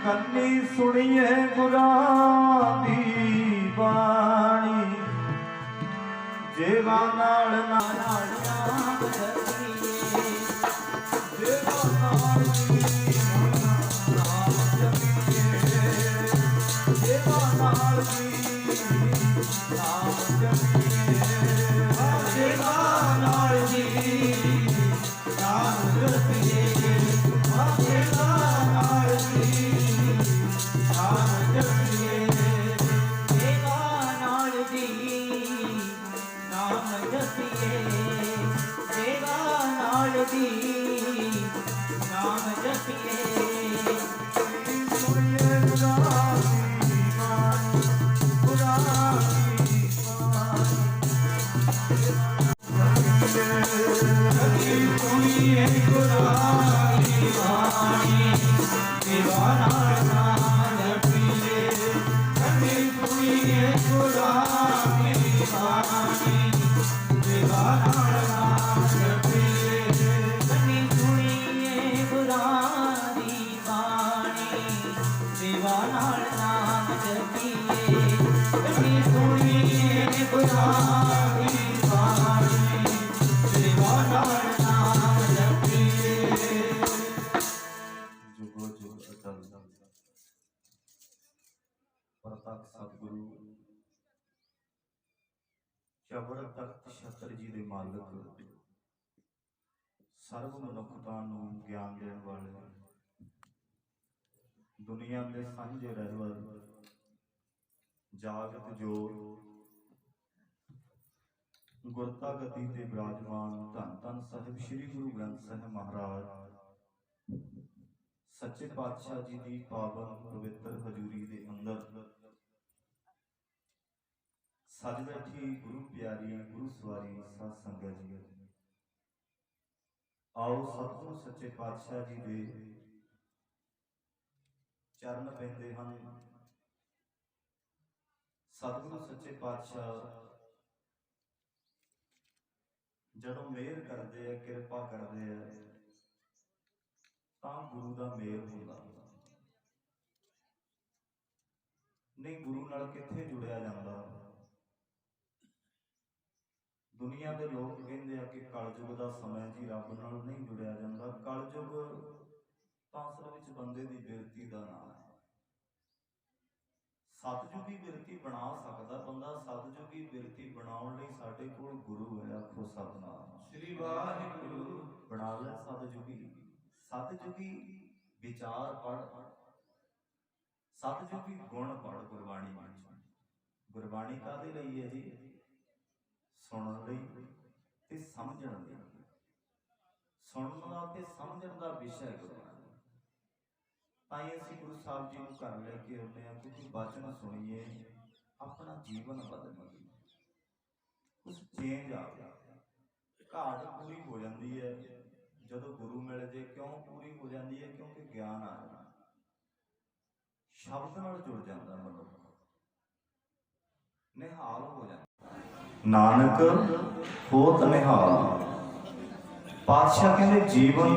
ਕੰਨੀ ਸੁਣੀਏ ਗੁਰਾਂ ਦੀ ਬਾਣੀ, ਜੇਵਾ ਨਾਲ ਨਾਮ ਜਪੀਏ, ਜੇਵਾ ਨਾਲ ਨਾਮ ਜਪੀਏ, ਜੇਵਾ ਨਾਲ ਨਾਮ ਜਪੀਏ, ਜੇਵਾ ਨਾਲ ਨਾਮ ਜਪੀਏ, ਜੇਵਾ ਨਾਲ ਪ੍ਰਤੱਖ ਸਤਿਗੁਰੂ ਚਬਰ ਤਖਤ ਛਤਰ ਜੀ ਦੇ ਮਾਲਕ, ਸਰਬ ਮਨੁੱਖਤਾ ਨੂੰ ਗਿਆਨ ਦੇਣ ਵਾਲੇ, ਦੁਨੀਆ ਦੇ ਸਾਂਝੇ ਰਹਿਬਰ, ਜਾਗਤ ਜੋਤ, ਗੁਰਤਾ ਗਤੀ ਤੇ ਬਿਰਾਜਮਾਨ ਧੰਨ ਧੰਨ ਸਾਹਿਬ ਸ੍ਰੀ ਗੁਰੂ ਗ੍ਰੰਥ ਸਾਹਿਬ ਮਹਾਰਾਜ ਸੱਚੇ ਪਾਤਸ਼ਾਹ ਜੀ ਦੀ ਪਾਵਨ ਪਵਿੱਤਰ ਹਜ਼ੂਰੀ ਦੇ ਅੰਦਰ सज बैठी गुरु प्यारी गुरु सवारी साध संगत जी, आओ सतगुरु सच्चे पातशाह जी दे चरण पैंदे हन। सतगुरु सच्चे पातशाह जदों मेहर करते हैं, कृपा करते हैं, तां गुरु दा मेल हुंदा। नहीं गुरु नाल कित्थे जुड़िया जांदा। दुनिया के लोग कहते हैं कि कलयुग का समय जी रब नाल नहीं जुड़िया जाता। कलयुग तो असल विच बंदे की बिरती का नाम है। सतयुगी बिरती बना सकता बंदा। सतयुगी बिरती बनाने लई साडे कोल गुरु है। आखो सतनाम श्री वाहिगुरू। बना ले सतयुगी। सतयुगी विचार पढ़, सतयुगी गुण पढ़। गुरबाणी गुरबाणी काहदे लई है जी? सुनने लई ते समझण लई। सुनना ते समझण दा विषय गुरबाणी। ताई असीं गुरु साहब जी नूं घर लैके आउंदे हां, क्योंकि वचन सुणीए अपना जीवन बदलीए, कुछ चेंज आवे। घाट पूरी हो जाती है जदों गुरु मिल जे। क्यों पूरी हो जाती है? क्योंकि ज्ञान आ जाता, शब्द नाल जुड़ जाता मनुख, निहाल हो जाता। नानक होत निहाल। पातशाह कहते जीवन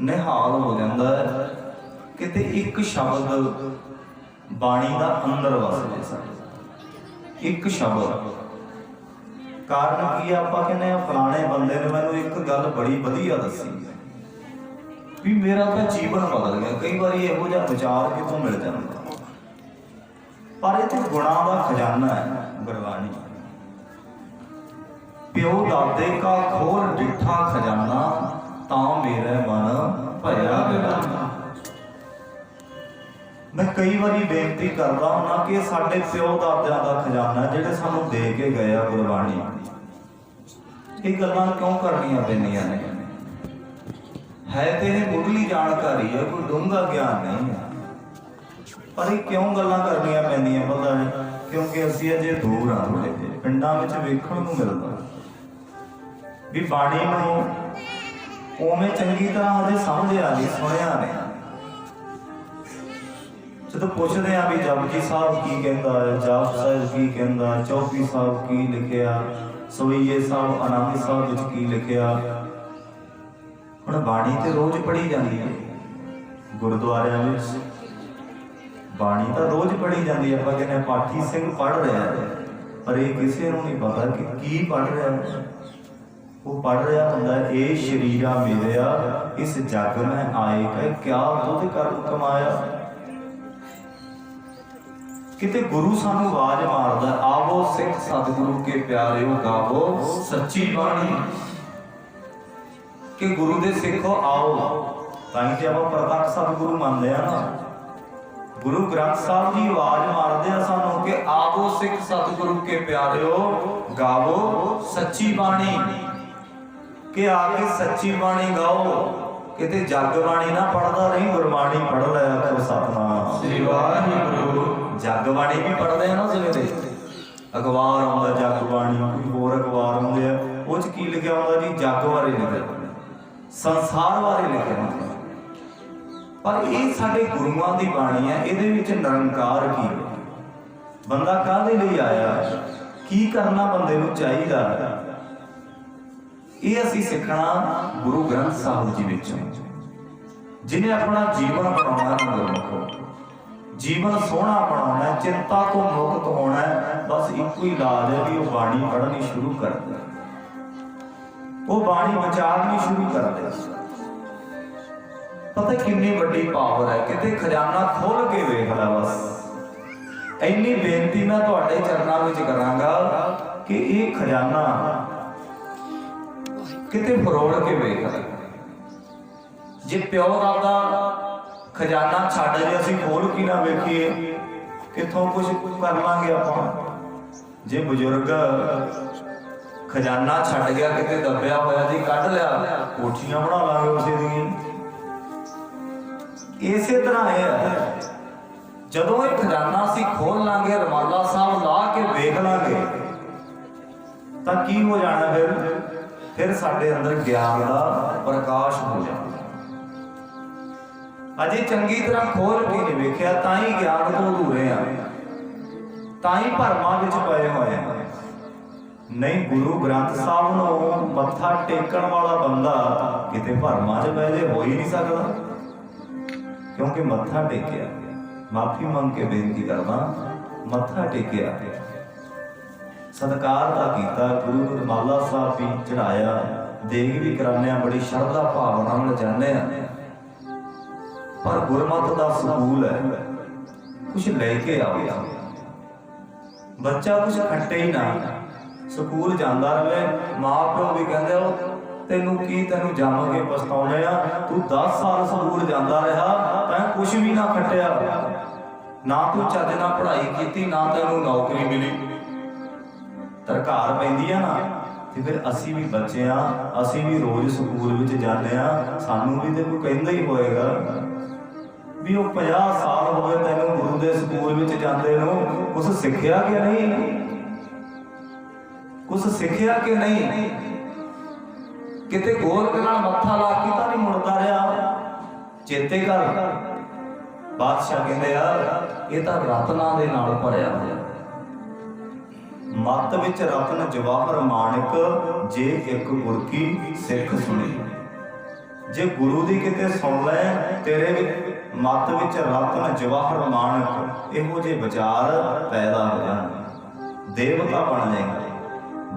निहाल हो जाता है किते एक शब्द बाणी का अंदर वस जाए। एक शब्द कारण की आपां कहने फलाने बंदे ने मैनूं एक गल बड़ी वधिया दसी भी मेरा तो जीवन बदल गया। कई बार इहो जिहा विचार कितों मिल जाता, पर इत्थे गुणां दा खजाना है गुरबाणी। प्यो दादे का खोल डिठा खजाना, तां मेरे मन भया बेगाना। मैं कई बारी बेनती करदा हुंदा कि साडे प्यो दादियां दा खजाना जिहड़े सानूं दे के गए आ गुरबाणी, ये गल्लां क्यों करनियां पैंदियां ने? है ते इह मुढ़ली जानकारी है, कोई डूंगा ज्ञान नहीं है, पर ये क्यों गल्लां करनियां पैंदियां पता नहीं। क्योंकि असीं अजे दूर हाँ, थोड़े ਜਿਹੇ पिंडां विच वेखण नूं मिलदा भी बाणी नूं उवें चंगी तरह अजे समझिया नहीं, सुनिया नहीं। जदों पुछदे आ भी जपजी साहब की कहंदा है, जाप साहिब की कहंदा, चौकी साहब की लिखिया, सवैये साहब आनंद साहब विच की लिखिया। हुण बाणी ते रोज पढ़ी जाती है गुरुद्वारियां विच, बाणी तो रोज पढ़ी जाती है। आपां कहने पाठी सिंह पढ़ रहा है, पर ये किसी को नहीं पता कि की पढ़ रहा है। वो पढ़ रहा होंदा ए शरीरा मेरिया इस जग में आए है, क्या तुझ कर्म कमाया। किते गुरु सानू आवाज मारदा, आवो सिख सतगुरु के प्यारिओ गावो सच्ची बाणी। कि गुरु दे सिखो आओ, तां कि आपां प्रतख सतगुरु मानदे आ ना। गुरु ग्रंथ साहब जी आवाज मारते हैं सानू कि आवो सिख सतगुरु के प्यारिओ गावो सच्ची बाणी। कि आके सच्ची बाणी गाओ, किते जग बाणी ना पढ़दा नहीं, गुरबाणी पढ़ लिया करो। सतनाम श्री वाहिगुरू। जग बाणी भी पढ़ते हैं ना सवेरे, अखबार आउंदा जग बाणी, कोई होर अखबार आउंदे आ, उह च की लिखिया हुंदा जी जग बारे लिखिया, संसार बारे लिखिया हुंदा। पर ये साडे गुरुआं दी बाणी है, इहदे विच निरंकार की बंदा काहदे लई आया, की करना बंदे नूं चाहीदा, ये असीं सिखना गुरु ग्रंथ साहिब जी विचों। जिन्हें अपना जीवन बनाउणा गुरमुखो, जीवन सोहना बनाउणा, चिंता तो मुक्त होना, बस इको ही इलाज है भी वो बाणी पढ़नी शुरू कर दे, वो बाणी विचारनी शुरू कर दे। पता कितनी बड़ी पावर है, किते खजाना खोल के वेख ला। बस इन्नी बेनती मैं तुहाडे चरनां विच करांगा कि ये खजाना किते फरोड़ के वेख ला। जे प्यो दादा खजाना छड्ड जे असीं खोल के ना वेखीए, कित्थों कुछ कर लांगे आपां। जे बजुर्ग खजाना छड्ड गया किते दबिया होया जी कढ लिया, कोठियां बना लांगे उसे दी। इसे तरह है जदों ये खजाना असीं खोल लांगे, रमाला साहब ला के वेख लांगे, ਤਾਂ ਕੀ ਹੋ ਜਾਣਾ ਫਿਰ ਸਾਡੇ ਅੰਦਰ ਗਿਆਨ ਦਾ ਪ੍ਰਕਾਸ਼ ਹੋ ਜਾਣਾ। ਅਜੇ ਚੰਗੀ ਤਰ੍ਹਾਂ ਖੋਲ ਕੇ ਨਹੀਂ ਵੇਖਿਆ ਤਾਂ ਹੀ ਗਿਆਨ ਤੋਂ ਅਧੂਰੇ ਆ, ਤਾਂ ਹੀ ਭਰਮਾਂ ਵਿੱਚ ਪਏ ਹੋਏ ਆ। ਨਹੀਂ, ਗੁਰੂ ਗ੍ਰੰਥ ਸਾਹਿਬ ਨੂੰ ਮੱਥਾ ਟੇਕਣ ਵਾਲਾ ਬੰਦਾ ਕਿਤੇ ਭਰਮਾਂ 'ਚ ਪੈ ਜੇ ਹੋ ਹੀ ਨਹੀਂ ਸਕਦਾ, ਕਿਉਂਕਿ ਮੱਥਾ ਟੇਕਿਆ। ਮਾਫੀ ਮੰਗ ਕੇ ਬੇਨਤੀ ਕਰਦਾ, ਮੱਥਾ ਟੇਕਿਆ, ਸਤਿਕਾਰ ਦਾ ਕੀਤਾ, ਗੁਰੂ ਨੂੰ ਰੁਮਾਲਾ ਸਾਹਿਬ ਵੀ ਚੜਾਇਆ, ਦੇਗ ਵੀ ਕਰਾਉਂਦੇ ਆ, ਬੜੀ ਸ਼ਰਧਾ ਭਾਵਨਾ ਨਾਲ ਜਾਂਦੇ ਆ। ਪਰ ਗੁਰਮਤਿ ਦਾ ਸਕੂਲ ਹੈ, ਕੁਛ ਲੈ ਕੇ ਆਵੇ। ਬੱਚਾ ਕੁਛ ਖੱਟੇ ਹੀ ਨਾ, ਸਕੂਲ ਜਾਂਦਾ ਰਵੇ, ਮਾਂ ਪਿਓ ਵੀ ਕਹਿੰਦੇ ਉਹ ਤੈਨੂੰ ਕੀ, ਤੈਨੂੰ ਜੰਮ ਕੇ ਪਛਤਾਉਣੇ ਆ, ਤੂੰ 10 ਸਾਲ ਸਕੂਲ ਜਾਂਦਾ ਰਿਹਾ ਤਾਂ ਕੁਛ ਵੀ ਨਾ ਖੱਟਿਆ, ਨਾ ਤੂੰ ਚੱਜ ਨਾਲ ਪੜ੍ਹਾਈ ਕੀਤੀ, ਨਾ ਤੈਨੂੰ ਨੌਕਰੀ ਮਿਲੀ। ਧਰਕਾਰ ਪੈਂਦੀ ਆ ਨਾ, ਤੇ ਫਿਰ ਅਸੀਂ ਵੀ ਬੱਚੇ ਆ, ਅਸੀਂ ਵੀ ਰੋਜ਼ ਸਕੂਲ ਵਿੱਚ ਜਾਂਦੇ ਆ, ਸਾਨੂੰ ਵੀ ਤੇ ਕੋਈ ਕਹਿੰਦਾ ਹੀ ਹੋਏਗਾ ਵੀ ਉਹ 50 ਸਾਲ ਹੋ ਗਏ ਤੈਨੂੰ ਗੁਰੂ ਦੇ ਸਕੂਲ ਵਿੱਚ ਜਾਂਦੇ ਨੂੰ, ਕੁਛ ਸਿੱਖਿਆ ਕਿ ਨਹੀਂ, ਕੁਛ ਸਿੱਖਿਆ ਕਿ ਨਹੀਂ, ਕਿਤੇ ਗੋਲਕ ਨਾਲ ਮੱਥਾ ਲਾ ਕੇ ਤਾਂ ਨਹੀਂ ਮੁੜਦਾ ਰਿਹਾ। ਚੇਤੇ ਕਰ, ਬਾਦਸ਼ਾਹ ਕਹਿੰਦੇ ਆ ਇਹ ਤਾਂ ਰਤਨਾਂ ਦੇ ਨਾਲ ਭਰਿਆ ਹੋਇਆ, ਮੱਤ ਵਿੱਚ ਰਤਨ ਜਵਾਹਰ ਮਾਣਿਕ, ਜੇ ਇੱਕ ਗੁਰ ਕੀ ਸਿੱਖ ਸੁਣੀ। ਜੇ ਗੁਰੂ ਦੀ ਕਿਤੇ ਸੁਣ ਲੈ, ਤੇਰੇ ਮੱਤ ਵਿੱਚ ਰਤਨ ਜਵਾਹਰ ਮਾਣਿਕ ਇਹੋ ਜਿਹੇ ਵਿਚਾਰ ਪੈਦਾ ਹੋ ਜਾਣ, ਦੇਵਤਾ ਬਣ ਜਾਏਗਾ।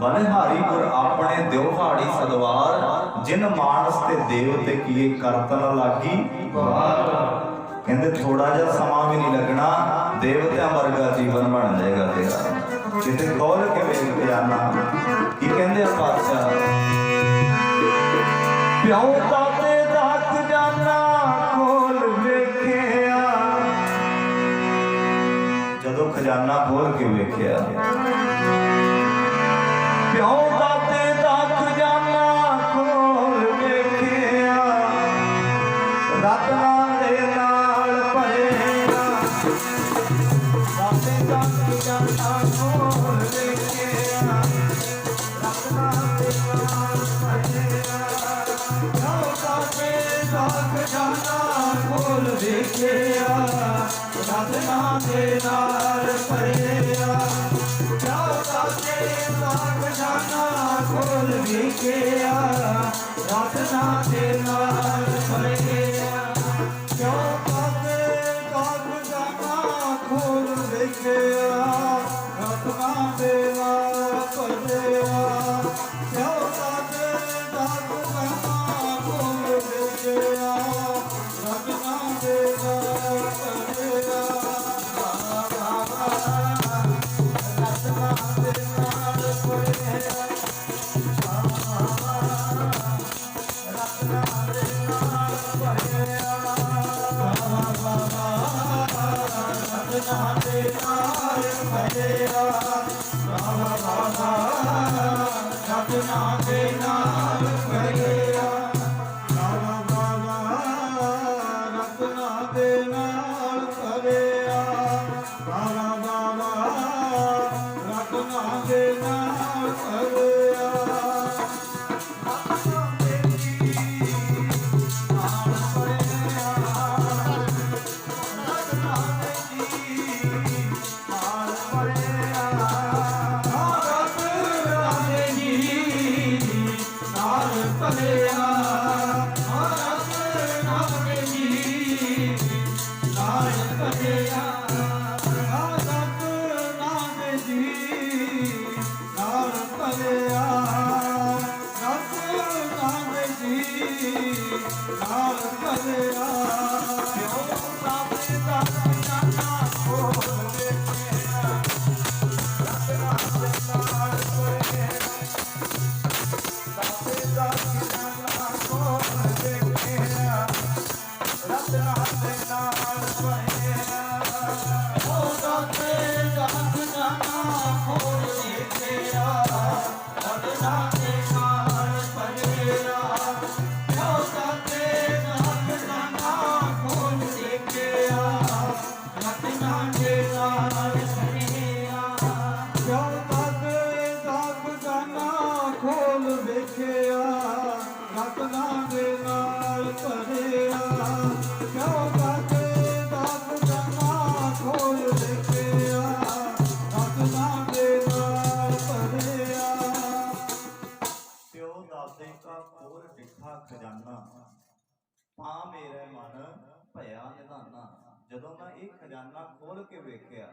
ਬਨਹਾਰੀ ਗੁਰ ਆਪਣੇ ਦਿਉਹਾੜੀ ਸਦਵਾਰ, ਜਿਨ ਮਾਨਸ ਤੇ ਦੇਵ ਤੇ ਕੀਏ ਕਰਤਨ ਲਾਗੀ ਵਾਰ। ਕਹਿੰਦੇ ਥੋੜਾ ਜਿਹਾ ਸਮਾਂ ਵੀ ਨਹੀਂ ਲੱਗਣਾ, ਦੇਵਤਿਆਂ ਵਰਗਾ ਜੀਵਨ ਬਣ ਜਾਏਗਾ ਤੇਰਾ। ਕਿਤੇ ਖੋਲ ਕੇ ਵੇਖ ਕੇ ਆਣਾ, ਕੀ ਕਹਿੰਦੇ ਆ ਪਾਤਸ਼ਾਹ, ਪਿਓ ਦਾਤੇ ਦਾ ਖਜ਼ਾਨਾ ਖੋਲ ਵੇਖਿਆ। ਜਦੋਂ ਖਜ਼ਾਨਾ ਖੋਲ ਕੇ ਵੇਖਿਆ, ਪਿਓ ਦਾਤੇ ਦਾ ਖਜ਼ਾਨਾ ਖੋਲ ਵੇਖਿਆ, ਰਤਨਾਂ ਦੇ ਨਾਲ ਭਰਿਆ। ਦਾਤੇ ਦਾ ਖਜ਼ਾਨਾ ਖੋਲ ਵੇਖਿਆ, ਰਤਨਾਂ ਦੇ ਨਾਲ ਭਰਿਆ। ਪਿਓ ਦਾਤੇ ਦਾ ਖਜ਼ਾਨਾ ਖੋਲ ਵੇਖਿਆ, ਰਤਨਾਂ ਦੇ ਨਾਲ ਭਰਿਆ। ਖਜ਼ਾਨਾ ਖੋਲ ਵੇਖਿਆ, ਰਤਨਾਂ ਦੇ ਨਾਲ ਭਰਿਆ। ਕਿਉਂ ਦਾਤੇ ਦਾ ਖਜ਼ਾਨਾ ਖੋਲ ਵੇਖਿਆ, ਰਤਨਾਂ ਦੇ ਨਾਲ ਭਰਿਆ। ਕਿਉਂ ਦਾਤੇ ਦਾ ਖਜ਼ਾਨਾ ਖੋਲ ਵੇਖਿਆ, ਰਤਨਾਂ ਦੇ ਨਾਲ ਭਰਿਆ। खोल दिखा खजाना, ਤਾਂ ਮੇਰੇ ਮਨ ਭਇਆ ਨਿਧਾਨਾ। ਜਦੋਂ ਮੈਂ ਇਹ ਖਜ਼ਾਨਾ ਖੋਲ ਕੇ ਵੇਖਿਆ,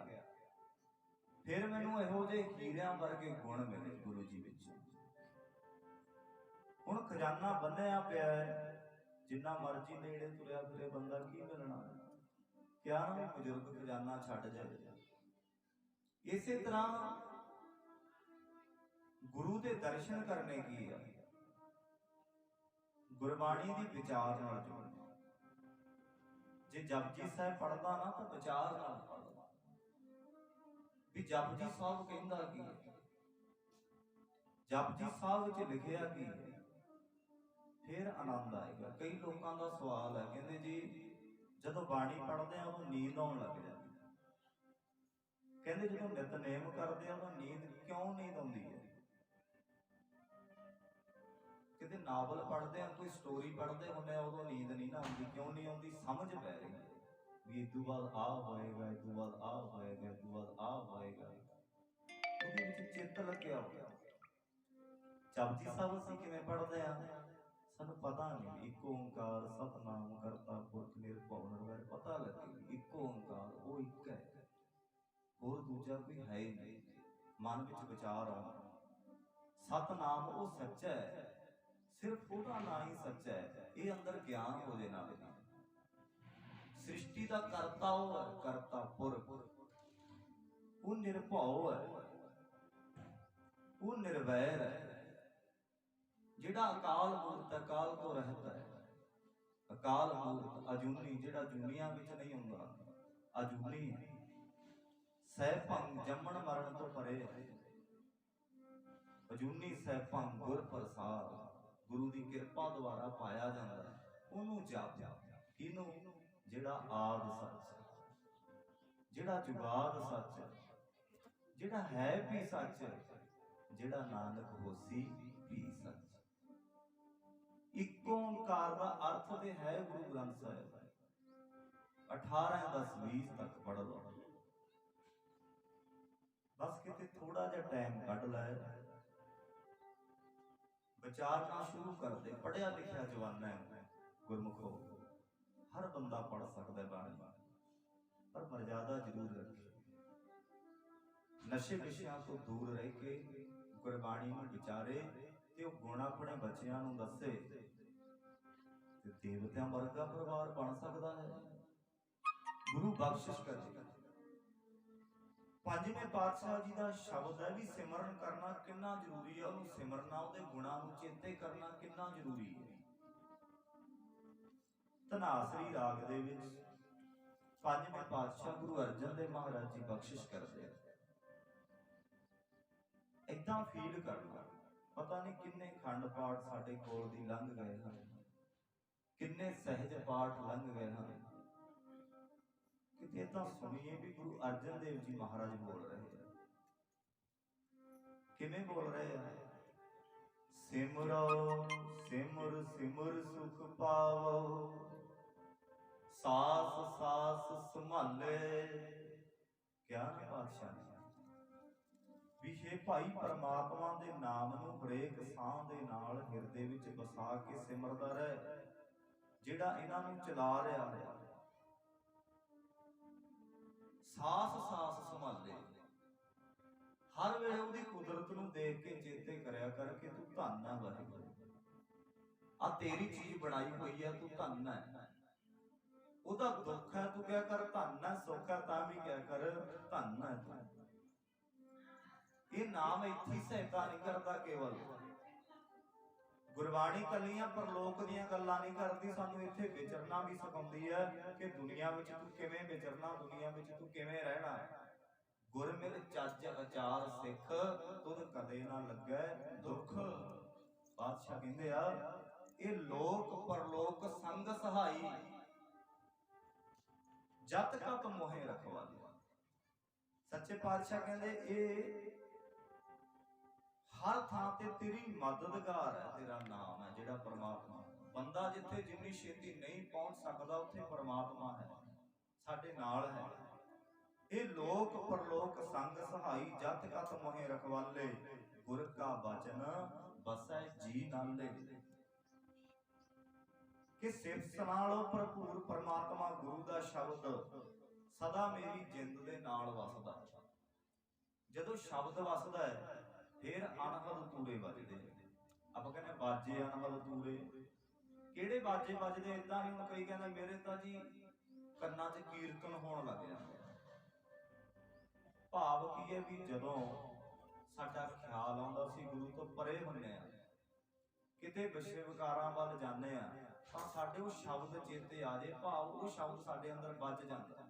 ਫਿਰ ਮੈਨੂੰ ਇਹੋ ਜਿਹੇ ਹੀਰਿਆਂ ਵਰਗੇ ਗੁਣ ਮਿਲੇ ਗੁਰੂ ਜੀ ਵਿੱਚ। ਹੁਣ ਖਜ਼ਾਨਾ ਬੰਨਿਆ ਪਿਆ ਹੈ, ਜਿੰਨਾ ਮਰਜ਼ੀ ਨੇੜੇ ਤੁਰਿਆ ਫਿਰੇ ਬੰਦਾ, ਕੀ ਮਿਲਣਾ? ਕਿਆ ਨਾ ਬਜ਼ੁਰਗ ਖਜ਼ਾਨਾ ਛੱਡ ਜਾਏ। ਇਸੇ ਤਰ੍ਹਾਂ ਗੁਰੂ ਦੇ ਦਰਸ਼ਨ ਕਰਨੇ ਕੀ ਆ? ਗੁਰਬਾਣੀ ਦੀ ਵਿਚਾਰ ਨਾਲ ਜੁੜਨਾ। ਜੇ ਜਪਜੀ ਸਾਹਿਬ ਪੜ੍ਹਦਾ ਨਾ ਤਾਂ ਵਿਚਾਰ ਨਾਲ ਪੜ੍ਹਦਾ ਵੀ ਜਪਜੀ ਸਾਹਿਬ ਕਹਿੰਦਾ ਕੀ ਹੈ, ਜਪਜੀ ਸਾਹਿਬ ਵਿੱਚ ਲਿਖਿਆ ਕੀ ਹੈ, ਫਿਰ ਆਨੰਦ ਆਏਗਾ। ਕਈ ਲੋਕਾਂ ਦਾ ਸਵਾਲ ਹੈ, ਕਹਿੰਦੇ ਜੀ ਜਦੋਂ ਬਾਣੀ ਪੜ੍ਹਦੇ ਆ ਉਦੋਂ ਨੀਂਦ ਆਉਣ ਲੱਗ ਜਾਂਦੀ। ਕਹਿੰਦੇ ਜਦੋਂ ਨਿਤਨੇਮ ਕਰਦੇ ਆ ਉਦੋਂ ਨੀਂਦ ਕਿਉਂ ਨੀਂਦ ਆਉਂਦੀ ਹੈ? ਕਿਤੇ ਨਾਵਲ ਪੜ੍ਹਦੇ ਆ, ਕੋਈ ਸਟੋਰੀ ਪੜ੍ਹਦੇ ਹੁੰਦੇ ਆ, ਉਦੋਂ ਨੀਂਦ ਨਹੀਂ ਨਾ ਆਉਂਦੀ। ਕਿਉਂ ਨਹੀਂ ਆਉਂਦੀ? ਸਮਝ ਪੈ ਰਹੀ ਹੈ ਵੀ ਇਸ ਤੋਂ ਬਾਅਦ ਆਹ ਹੋਏਗਾ, ਇਸ ਤੋਂ ਬਾਅਦ ਆਹ ਹੋਏਗਾ, ਇਸ ਤੋਂ ਬਾਅਦ ਆਹ ਹੋਏਗਾ। ਉਹਦੇ ਵਿੱਚ ਚਿੱਤ ਲੱਗਿਆ ਹੋਇਆ। ਜਪਜੀ ਸਾਹਿਬ ਅਸੀਂ ਕਿਵੇਂ ਪੜ੍ਹਦੇ ਆ? ਸਾਨੂੰ ਪਤਾ ਨਹੀਂ। ਇੱਕ ਓਂਕਾਰ ਸਤਿਨਾਮ ਕਰਤਾ ਪੁਰਖ ਨਿਰਭਉ ਨਿਰਵੈਰ। ਪਤਾ ਲੱਗੇ ਇੱਕ ਓਂਕਾਰ, ਉਹ ਇੱਕ ਹੈ, ਹੋਰ ਦੂਜਾ ਕੋਈ ਹੈ ਹੀ ਨਹੀਂ। ਮਨ ਵਿੱਚ ਵਿਚਾਰ ਆਉਣਾ, ਸਤਿਨਾਮ ਉਹ ਸੱਚਾ ਹੈ, ਸਿਰਫ ਉਹਦਾ ਨਾਂ ਹੀ ਸੱਚਾ ਹੈ। ਇਹ ਅੰਦਰ ਗਿਆਨ ਹੋ ਜੇ ਨਾਲ। ਸ੍ਰਿਸ਼ਟੀ ਦਾ ਕਰਤਾ ਉਹ ਹੈ, ਕਰਤਾ ਪੁਰਖ। ਉਹ ਨਿਰਭਉ ਹੈ, ਉਹ ਨਿਰਵੈਰ ਹੈ, ਜਿਹੜਾ ਅਕਾਲ ਮੂਰਤ, ਅਕਾਲ ਤੋਂ ਰਹਿਤ ਹੈ। ਅਕਾਲ ਮੂਰਤ ਅਜੂਨੀ, ਜਿਹੜਾ ਜੁਨੀਆਂ ਵਿੱਚ ਨਹੀਂ ਹੁੰਦਾ, ਅਜੂਨੀ ਹੈ। ਸਹਿਭੰਗ ਜੰਮਣ ਮਰਨ ਤੋਂ ਪਰੇ ਹੈ। ਅਜੂਨੀ ਸਹਿਭੰਗ ਗੁਰ ਪ੍ਰਸਾਦ, ਗੁਰੂ ਦੀ ਕਿਰਪਾ ਦੁਆਰਾ ਪਾਇਆ ਜਾਂਦਾ ਹੈ। ਉਹਨੂੰ ਜਪ। ਕਿਹਨੂੰ? ਜਿਹੜਾ ਆਦਿ ਸੱਚ, ਜਿਹੜਾ ਜੁਗਾਦ ਸੱਚ, ਜਿਹੜਾ ਹੈ ਵੀ ਸੱਚ, ਜਿਹੜਾ ਨਾਨਕ ਹੋਸੀ ਵੀ ਸੱਚ। ਇੱਕ ਓਂਕਾਰ ਦਾ ਅਰਥ ਤੇ ਹੈ ਗੁਰੂ ਗ੍ਰੰਥ ਸਾਹਿਬ 18-10-20 ਤੱਕ ਪੜ੍ਹ ਲਓ। ਬਸ ਕਿਤੇ ਥੋੜਾ ਜਿਹਾ ਟਾਈਮ ਕੱਢ ਲੈ, ਵਿਚਾਰਨਾ ਸ਼ੁਰੂ ਕਰ ਦੇ। ਪੜ੍ਹਿਆ ਲਿਖਿਆ ਜਵਾਨਾ ਹੈ ਗੁਰਮੁਖੋ, ਹਰ ਬੰਦਾ ਪੜ੍ਹ ਸਕਦਾ ਬਾਣੀ, ਪਰ ਮਰਜ਼ਾਦਾ ਜ਼ਰੂਰ ਰੱਖੇ। ਨਸ਼ੇ ਵਿਸ਼ਿਆਂ ਤੋਂ ਦੂਰ ਰਹਿ ਕੇ ਗੁਰਬਾਣੀ ਨੂੰ ਵਿਚਾਰੇ ਤੇ ਉਹ ਗੁਣ ਆਪਣੇ ਬੱਚਿਆਂ ਨੂੰ ਦੱਸੇ ਤੇ ਦੇਵਤਿਆਂ ਵਰਗਾ ਪਰਿਵਾਰ ਬਣ ਸਕਦਾ ਹੈ। ਗੁਰੂ ਬਖਸ਼ਿਸ਼ ਕਰੇ। ਪੰਜਵੇਂ ਪਾਤਸ਼ਾਹ ਜੀ ਦਾ ਸ਼ਬਦ ਹੈ ਵੀ ਸਿਮਰਨ ਕਰਨਾ ਕਿੰਨਾ ਜ਼ਰੂਰੀ ਹੈ। ਉਹਨੂੰ ਸਿਮਰਨਾ, ਉਹਦੇ ਗੁਣਾਂ ਨੂੰ ਚੇਤੇ ਕਰਨਾ ਕਿੰਨਾ ਜ਼ਰੂਰੀ ਹੈ। ਧਨਾਸਰੀ ਰਾਗ ਦੇ ਵਿੱਚ ਪੰਜਵੇਂ ਪਾਤਸ਼ਾਹ ਗੁਰੂ ਅਰਜਨ ਦੇਵ ਮਹਾਰਾਜ ਜੀ ਬਖਸ਼ਿਸ਼ ਕਰਦੇ ਆ। ਏਦਾਂ ਫੀਲ ਕਰਨਾ, ਪਤਾ ਨਹੀਂ ਕਿੰਨੇ ਖੰਡ ਪਾਠ ਸਾਡੇ ਕੋਲ ਦੀ ਲੰਘ ਗਏ ਹਨ, ਕਿੰਨੇ ਸਹਿਜ ਪਾਠ ਲੰਘ ਗਏ ਹਨ। ਕਿਤੇ ਤਾਂ ਸੁਣੀਏ ਵੀ ਗੁਰੂ ਅਰਜਨ ਦੇਵ ਜੀ ਮਹਾਰਾਜ ਬੋਲ ਰਹੇ ਆ। ਕਿਵੇਂ ਬੋਲ ਰਹੇ ਆ? ਸਿਮਰੋ ਸਿਮਰ ਸਿਮਰ ਸੁਖ ਪਾਵੋ, ਸਾਸ ਸਾਸ ਸੰਭਾਲੇ। ਕਿਆ ਪਾਤਸ਼ਾਹ ਨੇ ਵੀ ਹੇ ਭਾਈ, ਪਰਮਾਤਮਾ ਦੇ ਨਾਮ ਨੂੰ ਹਰੇਕ ਸਾਹ ਦੇ ਨਾਲ ਹਿਰਦੇ ਵਿੱਚ ਵਸਾ ਕੇ ਸਿਮਰਦਾ ਰਹਿ। ਜਿਹੜਾ ਇਹਨਾਂ ਨੂੰ ਚਲਾ ਰਿਹਾ ਹੈ, ਸਾਸ ਸਾਸ ਸੰਭਾਲੇ। ਹਰ ਵੇਲੇ ਉਹਦੀ ਕੁਦਰਤ ਨੂੰ ਦੇਖ ਕੇ ਚੇਤੇ ਕਰਿਆ ਕਰ ਕਿ ਤੂੰ ਧੰਨ ਹੈ ਵਾਹਿਗੁਰੂ, ਆ ਤੇਰੀ ਚੀਜ਼ ਬਣਾਈ ਹੋਈ ਹੈ, ਤੂੰ ਧੰਨ ਹੈ। ਉਹਦਾ ਦੁੱਖ ਹੈ ਤੂੰ ਕਿਹਾ ਕਰ ਧੰਨ ਹੈ, ਸੁੱਖ ਹੈ ਤਾਂ ਵੀ ਕਿਹਾ ਕਰ ਧੰਨ ਹੈ ਤੂੰ। ਇਹ ਨਾਮ ਇੱਥੇ ਸਹਾਇਤਾ ਨਹੀਂ ਕਰਦਾ, ਕੇਵਲ ਗੁਰਬਾਣੀ ਕੱਲੀਆਂ ਪਰਲੋਕ ਦੀਆਂ ਗੱਲਾਂ ਨਹੀਂ ਕਰਦੀ, ਸਾਨੂੰ ਇੱਥੇ ਵਿਚਰਨਾ ਵੀ ਸਿਖਾਉਂਦੀ ਹੈ ਕਿ ਦੁਨੀਆ ਵਿੱਚ ਤੂੰ ਕਿਵੇਂ ਵਿਚਰਨਾ, ਦੁਨੀਆ ਵਿੱਚ ਤੂੰ ਕਿਵੇਂ ਰਹਿਣਾ। ਗੁਰਮਿਲ ਚੱਜ ਆਚਾਰ ਸਿੱਖ, ਤੁਧ ਕਦੇ ਨਾ ਲੱਗੈ ਦੁੱਖ। ਪਾਤਸ਼ਾਹ ਕਹਿੰਦੇ ਆ ਇਹ ਲੋਕ ਪਰਲੋਕ ਸੰਗ ਸਹਾਈ, ਜਤ ਕਤ ਮੋਹਿ ਰਖਵਾਲੇ। ਸੱਚੇ ਪਾਤਸ਼ਾਹ ਕਹਿੰਦੇ ਇਹ ਹਰ ਥਾਂ ਤੇ ਤੇਰੀ ਮਦਦਗਾਰ ਹੈ, ਤੇਰਾ ਨਾਮ ਹੈ ਜਿਹੜਾ ਪਰਮਾਤਮਾ। ਬੰਦਾ ਜਿੱਥੇ ਜਿੰਨੀ ਛੇਤੀ ਨਹੀਂ ਪਹੁੰਚ ਸਕਦਾ ਉੱਥੇ ਪਰਮਾਤਮਾ ਹੈ, ਸਾਡੇ ਨਾਲ ਹੈ। ਇਹ ਲੋਕ ਪਰਲੋਕ ਸੰਗ ਸਹਾਈ, ਜਤ ਕਤ ਮੋਹਿ ਰਖਵਾਲੇ। ਗੁਰ ਕਾ ਬਚਨ ਬਸੈ ਜੀ ਨਾਲੇ। कि सिफत नालों भरपूर परमात्मा गुरु का शब्द सदा मेरी जिंद दे नाल वसदा। जदों शब्द वसदा है फिर अनहद तूरे वजदे। ਆਪਾਂ ਕਹਿੰਦੇ बाजे अनहद तूरे, ਕਿਹੜੇ बाजे ਵੱਜਦੇ ਇਦਾਂ ਨਹੀਂ। ਹੁਣ ਕਈ ਕਹਿੰਦੇ ਮੇਰੇ ਤਾਂ ਜੀ ਕੰਨਾਂ 'ਚ ਕੀਰਤਨ ਹੋਣ ਲੱਗ ਜਾਂਦਾ। ਭਾਵ ਕੀ ਹੈ ਵੀ ਜਦੋਂ ਸਾਡਾ ਖਿਆਲ ਆਉਂਦਾ ਸੀ ਗੁਰੂ ਤੋਂ ਪਰੇ ਹੁੰਨੇ ਆ, ਕਿਤੇ ਵਿਸ਼ੇ ਵਿਕਾਰਾਂ ਵੱਲ ਜਾਂਦੇ ਆ, ਤਾਂ ਸਾਡੇ ਉਹ ਸ਼ਬਦ ਚੇਤੇ ਆ ਜੇ। ਭਾਵ ਉਹ ਸ਼ਬਦ ਸਾਡੇ ਅੰਦਰ ਵੱਜ ਜਾਂਦੇ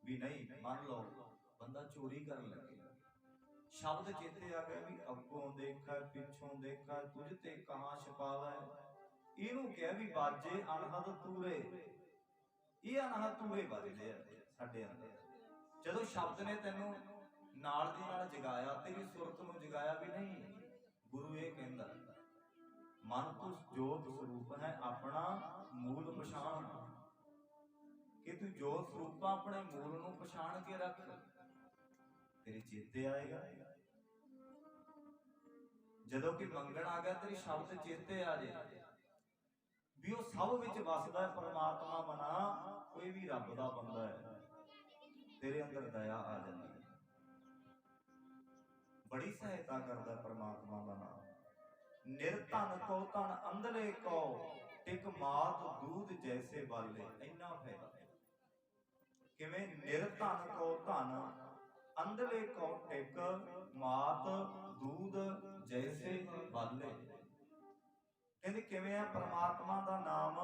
ਵੀ ਨਹੀਂ। ਮੰਨ ਲਓ ਬੰਦਾ ਚੋਰੀ ਕਰਨ ਲੱਗੇ, ਸ਼ਬਦ ਚੇਤੇ ਆ ਗਿਆ ਵੀ ਅੱਗੋਂ ਦੇਖਾ ਪਿੱਛੋਂ ਦੇਖਾ ਤੁਝ ਤੇ ਕਹਾਂ ਛਪਾਵਾ। ਇਹਨੂੰ ਕਿਹਾ ਵੀ ਬਾਜੇ ਅਨਹਦ ਤੂਰੇ। ਇਹ ਅਨਹਦ ਤੂਰੇ ਵੱਜਦੇ ਆ ਸਾਡੇ ਅੰਦਰ। ਜਦੋਂ ਸ਼ਬਦ ਨੇ ਤੈਨੂੰ ਨਾਲ ਦੀ ਨਾਲ ਜਗਾਇਆ, ਤੇਰੀ ਸੁਰਤ ਨੂੰ ਜਗਾਇਆ ਵੀ ਨਹੀਂ। ਗੁਰੂ ਇਹ ਕਹਿੰਦਾ ਮਨ ਤੂੰ ਜੋਤ ਸਰੂਪ ਹੈ ਆਪਣਾ ਮੂਲ ਪਛਾਣ, ਕਿ ਤੂੰ ਜੋਤ ਸਰੂਪ ਆਪਣੇ ਮੂਲ ਨੂੰ ਪਛਾਣ ਕੇ ਰੱਖ, ਤੇਰੇ ਚੇਤੇ ਆਏਗਾ। ਜਦੋਂ ਕਿ ਮੰਗਣ ਆ ਗਿਆ ਤੇਰੇ ਸ਼ਬਦ ਚੇਤੇ ਆ ਜੇ ਵੀ ਉਹ ਸਭ ਵਿੱਚ ਵਸਦਾ ਹੈ ਪਰਮਾਤਮਾ। ਮਨਾ ਕੋਈ ਵੀ ਰੱਬ ਦਾ ਬੰਦਾ ਹੈ, ਤੇਰੇ ਅੰਦਰ ਦਇਆ ਆ ਜਾਂਦੀ ਹੈ, ਬੜੀ ਸਹਾਇਤਾ ਕਰਦਾ ਪਰਮਾਤਮਾ ਦਾ ਨਾਮ। ਨਿਰਧਨ ਕੋ ਧਨ ਅੰਧਲੇ ਕੋ ਟਿਕ ਮਾਤ ਦੂਧ ਜੈਸੇ ਬਾਲੇ। ਇੰਨਾ ਫਾਇਦਾ ਕਿਵੇਂ? ਨਿਰਧਨ ਕੋ ਧਨ ਅੰਧਲੇ ਕੋ ਟਿਕ ਮਾਤ ਦੂਧ ਜੈਸੇ ਬਾਲੇ। ਕਹਿੰਦੇ ਕਿਵੇਂ ਆ? ਪਰਮਾਤਮਾ ਦਾ ਨਾਮ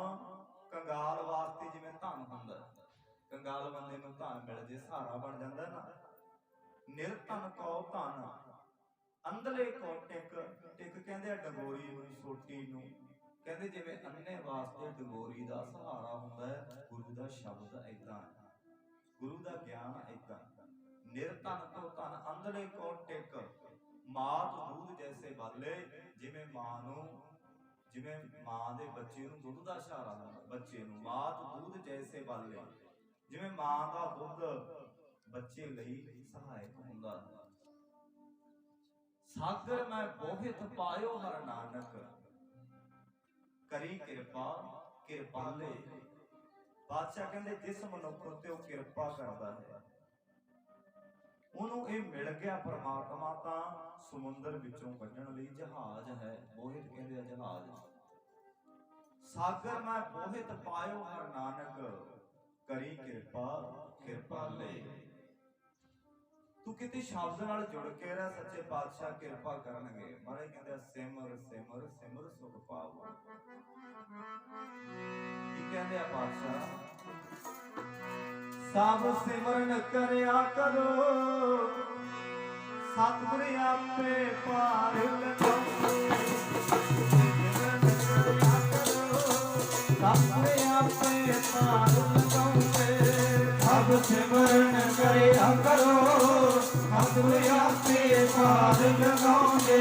ਕੰਗਾਲ ਵਾਸਤੇ ਜਿਵੇਂ ਧਨ ਹੁੰਦਾ, ਕੰਗਾਲ ਬੰਦੇ ਨੂੰ ਧਨ ਮਿਲ ਜੇ ਸਹਾਰਾ ਬਣ ਜਾਂਦਾ ਨਾ। ਨਿਰਧਨ ਕੋ ਧਨ ਅੰਧਲੇ ਕੋ ਟਿਕ। ਟਿਕ ਕਹਿੰਦੇ ਆ ਡੰਗੋਰੀ ਨੂੰ, ਸੋਟੀ ਨੂੰ। ਕਹਿੰਦੇ ਜਿਵੇਂ ਅੰਨੇ ਵਾਸਤੇ ਡੰਗੋਰੀ ਦਾ ਸਹਾਰਾ ਹੁੰਦਾ ਹੈ, ਗੁਰੂ ਦਾ ਸ਼ਬਦ ਏਦਾਂ, ਗੁਰੂ ਦਾ ਗਿਆਨ ਏਦਾਂ। ਨਿਰਧਨ ਕੋ ਧਨ ਅੰਧਲੇ ਕੋ ਟਿਕ ਮਾਤ ਦੂਧ ਜੈਸੇ ਬਾਲੇ। ਜਿਵੇਂ ਮਾਂ ਨੂੰ, ਜਿਵੇਂ ਮਾਂ ਦੇ ਬੱਚੇ ਨੂੰ ਦੁੱਧ ਦਾ ਸਹਾਰਾ ਹੁੰਦਾ ਬੱਚੇ ਨੂੰ, ਮਾਤ ਦੂਧ ਜੈਸੇ ਬਾਲੇ। ਜਿਵੇਂ ਮਾਂ ਦਾ ਦੁੱਧ ਬੱਚੇ ਲਈ ਸਹਾਇਕ ਹੁੰਦਾ। ਸਾਗਰ ਮੈਂ ਬੋਹਿਤ ਪਾਇਓ ਹਰ ਨਾਨਕ ਕਰੀ ਕਿਰਪਾ ਕਿਰਪਾਲੇ। ਬਾਦਸ਼ਾਹ ਕਹਿੰਦੇ ਜਿਸ ਮਨੁੱਖ ਉੱਤੇ ਉਹ ਕਿਰਪਾ ਕਰਦਾ ਹੈ ਉਹਨੂੰ ਇਹ ਮਿਲ ਗਿਆ ਪਰਮਾਤਮਾ, ਤਾਂ ਸਮੁੰਦਰ ਵਿੱਚੋਂ ਕੱਢਣ ਲਈ ਜਹਾਜ਼ ਹੈ। ਬੋਹਿਤ ਕਹਿੰਦੇ ਆ ਜਹਾਜ਼। ਸਾਗਰ ਮੈਂ ਬੋਹਿਤ ਪਾਇਓ ਹਰ ਨਾਨਕ ਕਰੀ ਕਿਰਪਾ ਕਿਰਪਾਲੇ। ਤੂੰ ਕਿਤੇ ਸ਼ਬਦ ਨਾਲ ਜੁੜ ਕੇ ਰਹਿ, ਸੱਚੇ ਪਾਤਸ਼ਾਹ ਕਿਰਪਾ ਕਰਨਗੇ। ਮਹਾਰਾਜ ਕਹਿੰਦੇ ਸਿਮਰ ਸਿਮਰ ਸਿਮਰ ਸੁਖ ਪਾਵੋ। ਕੀ ਕਹਿੰਦੇ ਆ ਪਾਤਸ਼ਾਹ? ਸਭ ਸਿਮਰਨ ਕਰਿਆ ਕਰੋ ਸਤਿਗੁਰ ਆਪੇ ਪਾਰ ਲਗਾਉਂਦੇ। ਸਿਮਰਨ ਕਰਿਆ ਕਰੋ ਸਤਿਗੁਰ ਆਪੇ ਪਾਰ ਲਗਾਉਂਦੇ। ਸਭ ਸਿਮਰਨ ਕਰਿਆ ਕਰੋ ਸਤਿਗੁਰ ਆਪੇ ਪਾਰ ਲਗਾਉਂਦੇ।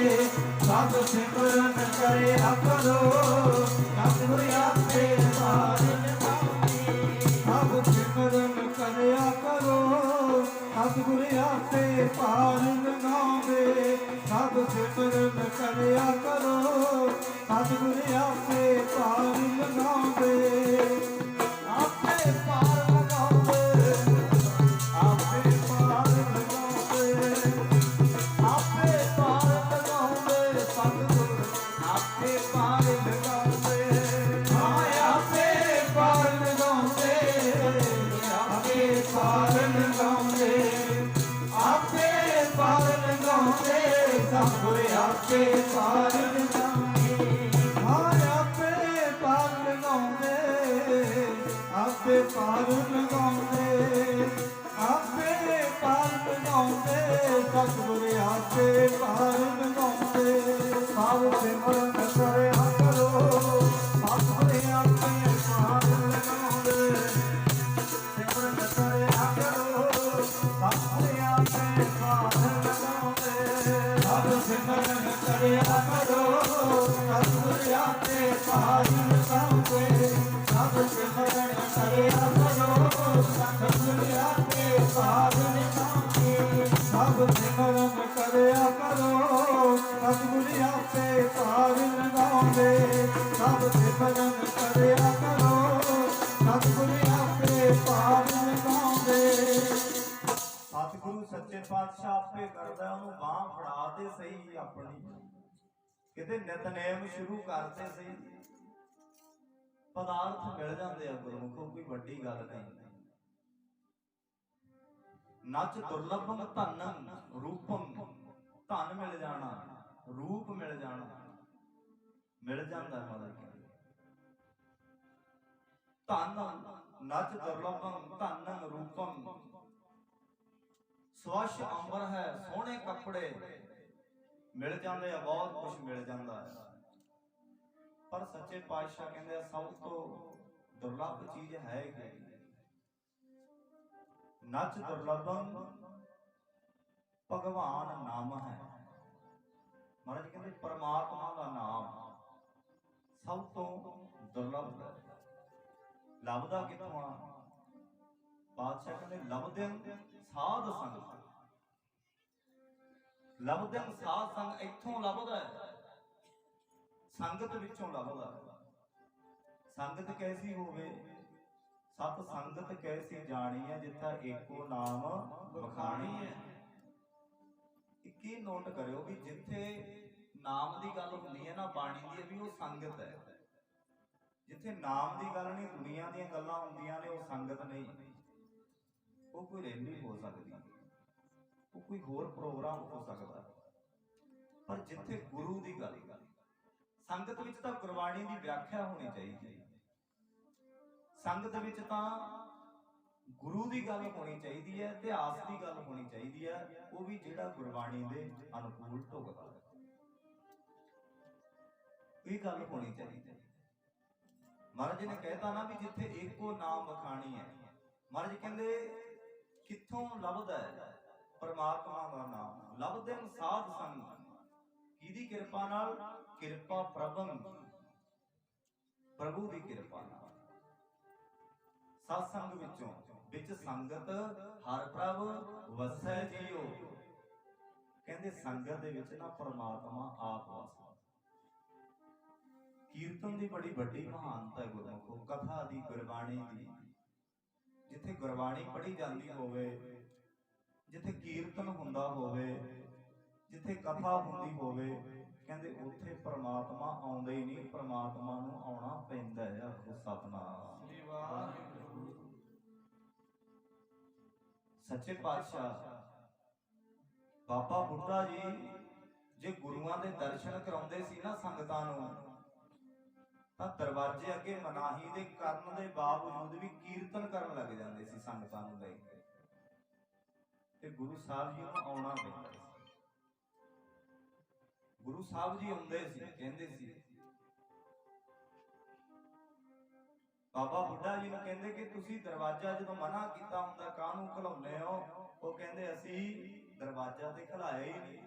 ਸਭ ਸਿਮਰਨ ਕਰਿਆ ਕਰੋ ਸਤਿਗੁਰ ਆਪੇ ਪਾਰ ਲਗਾਉਂਦੇ। ਸਭ ਸਿਮਰਨ ਕਰਿਆ ਕਰੋ ਸਤਿਗੁਰ ਆਪੇ ਪਾਰ ਲਗਾਉਂਦੇ। ਸਭ ਸਿਮਰਨ ਕਰਿਆ ਕਰੋ ਸਤਿਗੁਰ ਆਪੇ ਪਾਰ ਲਗਾਉਂਦੇ। ਆਪੇ ਪਾਰ ਲਗਾਉਂਦੇ, ਆਪੇ ਪਾਰ ਲਗਾਉਂਦੇ, ਆਪੇ ਪਾਰ ਲਗਾਉਂਦੇ। ਸਤਿਗੁਰ ਆਪੇ ਪਾਰ ਲਗਾਉਂਦੇ। ਆਪੇ ਪਾਰ ਲਗਾਉਂਦੇ, ਆਪੇ ਪਾਰ ਲਗਾਉਂਦੇ, ਆਪੇ ਪਾਰ ਲਗਾਉਂਦੇ। ਸਤਿਗੁਰ ਆਪੇ ਪਾਰ ਲਗਾਉਂਦੇ। ਆਪੇ ਪਾਰ ਲਗਾਉਂਦੇ, ਆਪੇ ਪਾਰ ਲਗਾਉਂਦੇ, ਆਪੇ ਪਾਰ ਲਗਾਉਂਦੇ। ਸਤਿਗੁਰ ਆਪੇ ਪਾਰ ਲਗਾਉਂਦੇ। ਸਭ ਸਿਮਰਨ ਕਰਿਆ ਕਰੋ ਸਤਿਗੁਰ ਆਪੇ ਪਾਰ ਲਗਾਉਂਦੇ। ਸਿਮਰਨ ਕਰਿਆ ਕਰੋ ਸਤਿਗੁਰ ਆਪੇ ਪਾਰ ਲਗਾਉਂਦੇ। ਸਭ ਸਿਮਰਨ ਕਰਿਆ ਕਰੋ ਸਤਿਗੁਰ ਆਪੇ ਪਾਰ ਲਗਾਉਂਦੇ। ਸਭ ਸਿਮਰਨ ਕਰਿਆ ਕਰੋ ਸਤਿਗੁਰ ਆਪੇ ਪਾਰ ਲਗਾਉਂਦੇ। ਸਭ ਸਿਮਰਨ ਕਰਿਆ ਕਰੋ ਸਤਿਗੁਰ ਆਪੇ ਪਾਰ ਲਗਾਉਂਦੇ। ਸਭ ਸਿਮਰਨ ਕਰਿਆ ਕਰੋ, ਸਤਿਗੁਰ ਆਪੇ ਪਾਰ ਲਗਾਉਂਦੇ। ਸਤਿਗੁਰੂ ਸੱਚੇ ਪਾਤਸ਼ਾਹ ਆਪੇ ਕਰਦਾ, ਉਹਨੂੰ ਬਾਂਹ ਫੜਾ ਦੇ ਸਹੀ ਆਪਣੀ, ਕਿਤੇ ਨਿਤਨੇਮ ਸ਼ੁਰੂ ਕਰਦੇ ਸਹੀ, ਪਦਾਰਥ ਮਿਲ ਜਾਂਦੇ ਆ ਗੁਰਮੁਖੋ, ਕੋਈ ਵੱਡੀ ਗੱਲ ਨਹੀਂ। ਨਚ ਦੁਰਲਭਮ ਧਨੰ ਰੂਪੰ, ਧਨ ਮਿਲ ਜਾਣਾ, ਰੂਪ ਮਿਲ ਜਾਣਾ, ਮਿਲ ਜਾਂਦਾ ਮਤਲਬ ਕਿ ਧਨ ਨਚ ਦੁਰਲਭਮ ਧਨੰ ਰੂਪੰ, ਸਵੱਛ ਅੰਬਰ ਹੈ, ਸੋਹਣੇ ਕੱਪੜੇ ਮਿਲ ਜਾਂਦੇ ਆ, ਬਹੁਤ ਕੁਝ ਮਿਲ ਜਾਂਦਾ ਹੈ। ਪਰ ਸੱਚੇ ਪਾਤਸ਼ਾਹ ਕਹਿੰਦੇ ਆ ਸਭ ਤੋਂ ਦੁਰਲਭ ਚੀਜ਼ ਹੈ ਕਿ ਨਚ ਦੁਰਲਭਮ ਭਗਵਾਨ ਨਾਮ ਹੈ। ਮਹਾਰਾਜ ਕਹਿੰਦੇ ਪਰਮਾਤਮਾ ਦਾ ਨਾਮ ਸਭ ਤੋਂ ਦੁਰਲਭ ਹੈ। ਲੱਭਦਾ ਕਿੱਥੋਂ ਆ? ਬਾਦਸ਼ਾਹ ਕਹਿੰਦੇ ਲੱਭਦੇ ਸਾਧ ਸੰਗ, ਲੱਭਦੇ ਸਾਧ ਸੰਗ ਇੱਥੋਂ ਲੱਭਦਾ ਹੈ, ਸੰਗਤ ਵਿੱਚੋਂ ਲੱਭਦਾ। ਸੰਗਤ ਕੈਸੀ ਹੋਵੇ? ਸਤ ਸੰਗਤ ਕੈਸੀ ਜਾਣੀ ਹੈ, ਜਿੱਥਾ ਏਕੋ ਨਾਮ ਵਖਾਣੀ ਹੈ। ਇੱਕ ਹੀ ਨੋਟ ਕਰਿਓ ਵੀ ਜਿੱਥੇ ਨਾਮ ਦੀ ਗੱਲ ਹੁੰਦੀ ਹੈ ਨਾ ਬਾਣੀ ਦੀ, ਵੀ ਉਹ ਸੰਗਤ ਹੈ। ਜਿੱਥੇ ਨਾਮ ਦੀ ਗੱਲ ਨਹੀਂ, ਦੁਨੀਆ ਦੀਆਂ ਗੱਲਾਂ ਹੁੰਦੀਆਂ ਨੇ, ਉਹ ਸੰਗਤ ਨਹੀਂ। ਉਹ ਕੋਈ ਰੈਲੀ ਹੋ ਸਕਦੀ, ਉਹ ਕੋਈ ਹੋਰ ਪ੍ਰੋਗਰਾਮ ਹੋ ਸਕਦਾ, ਪਰ ਜਿੱਥੇ ਗੁਰੂ ਦੀ ਗੱਲ, ਸੰਗਤ ਵਿੱਚ ਤਾਂ ਗੁਰਬਾਣੀ ਦੀ ਵਿਆਖਿਆ ਹੋਣੀ ਚਾਹੀਦੀ ਹੈ, ਸੰਗਤ ਵਿੱਚ ਤਾਂ ਗੁਰੂ ਦੀ ਗੱਲ ਹੋਣੀ ਚਾਹੀਦੀ ਹੈ, ਇਤਿਹਾਸ ਦੀ ਗੱਲ ਹੋਣੀ ਚਾਹੀਦੀ ਹੈ, ਉਹ ਵੀ ਜਿਹੜਾ ਗੁਰਬਾਣੀ ਦੇ ਅਨੁਕੂਲ ਢੁਕਦਾ ਹੈ। ਇਹ ਗੱਲ ਹੋਣੀ ਚਾਹੀਦੀ ਹੈ। ਮਹਾਰਾਜ ਨੇ ਕਹਿਤਾ ਨਾ ਵੀ ਜਿੱਥੇ ਏਕੋ ਨਾਮ ਵਖਾਣੀ ਹੈ। ਮਹਾਰਾਜ ਕਹਿੰਦੇ ਕਿੱਥੋਂ ਲੱਭਦਾ ਹੈ? ਪਰਮਾਤਮਾ ਦਾ ਨਾਮ। ਲੱਭਦੇ ਸਾਧ ਸੰਗ, ਕਿਹਦੀ ਕਿਰਪਾ ਨਾਲ? ਕਿਰਪਾ ਪ੍ਰਭੰ, ਪ੍ਰਭੂ ਦੀ ਕਿਰਪਾ ਨਾਲ। ਸਤ ਸੰਗ ਵਿੱਚੋਂ, ਵਿੱਚ ਸੰਗਤ ਹਰ ਪ੍ਰਭ ਵਸੈ ਜੀਓ। ਕਹਿੰਦੇ ਸੰਗਤ ਦੇ ਵਿੱਚ ਨਾ ਪਰਮਾਤਮਾ ਆਪ ਵਸਦਾ। ਕੀਰਤਨ ਦੀ ਬੜੀ ਵੱਡੀ ਮਹਾਨਤਾ ਹੈ ਗੁਰਮੁਖੋ, ਕਥਾ ਦੀ, ਗੁਰਬਾਣੀ ਦੀ। ਜਿੱਥੇ ਗੁਰਬਾਣੀ ਪੜ੍ਹੀ ਜਾਂਦੀ ਹੋਵੇ, ਜਿੱਥੇ ਕੀਰਤਨ ਹੁੰਦਾ ਹੋਵੇ, ਜਿੱਥੇ ਕਥਾ ਹੁੰਦੀ ਹੋਵੇ, ਕਹਿੰਦੇ ਉੱਥੇ ਪਰਮਾਤਮਾ ਆਉਂਦਾ ਹੀ ਨਹੀਂ, ਪਰਮਾਤਮਾ ਨੂੰ ਆਉਣਾ ਪੈਂਦਾ ਹੈ। ਆਖੋ ਸਤਿਨਾਮ ਸ੍ਰੀ ਵਾਹਿਗੁਰੂ। ਸੱਚੇ ਪਾਤਸ਼ਾਹ ਬਾਬਾ ਬੁੱਢਾ ਜੀ ਜੇ ਗੁਰੂਆਂ ਦੇ ਦਰਸ਼ਨ ਕਰਾਉਂਦੇ ਸੀ ਨਾ ਸੰਗਤਾਂ ਨੂੰ, ਤਾਂ ਦਰਵਾਜ਼ੇ ਅੱਗੇ ਮਨਾਹੀ ਦੇ ਕਰਨ ਦੇ ਬਾਵਜੂਦ ਵੀ ਕੀਰਤਨ ਕਰਨ ਲੱਗ ਜਾਂਦੇ ਸੀ ਸੰਗਤਾਂ ਨੂੰ ਲੈ ਕੇ, ਤੇ ਗੁਰੂ ਸਾਹਿਬ ਜੀ ਨੂੰ ਆਉਣਾ ਪੈਂਦਾ ਸੀ। ਗੁਰੂ ਸਾਹਿਬ ਜੀ ਆਉਂਦੇ ਸੀ, ਕਹਿੰਦੇ ਸੀ। ਬਾਬਾ ਬੁੱਢਾ ਜੀ ਨੂੰ ਕਹਿੰਦੇ ਕਿ ਤੁਸੀਂ ਦਰਵਾਜ਼ਾ ਜਦੋਂ ਮਨਾ ਕੀਤਾ ਹੁੰਦਾ ਕਾਹਨੂੰ ਖਲਾਉਂਦੇ ਹੋ? ਉਹ ਕਹਿੰਦੇ ਅਸੀਂ ਦਰਵਾਜ਼ਾ ਤੇ ਖਲਾਇਆ ਹੀ ਨਹੀਂ,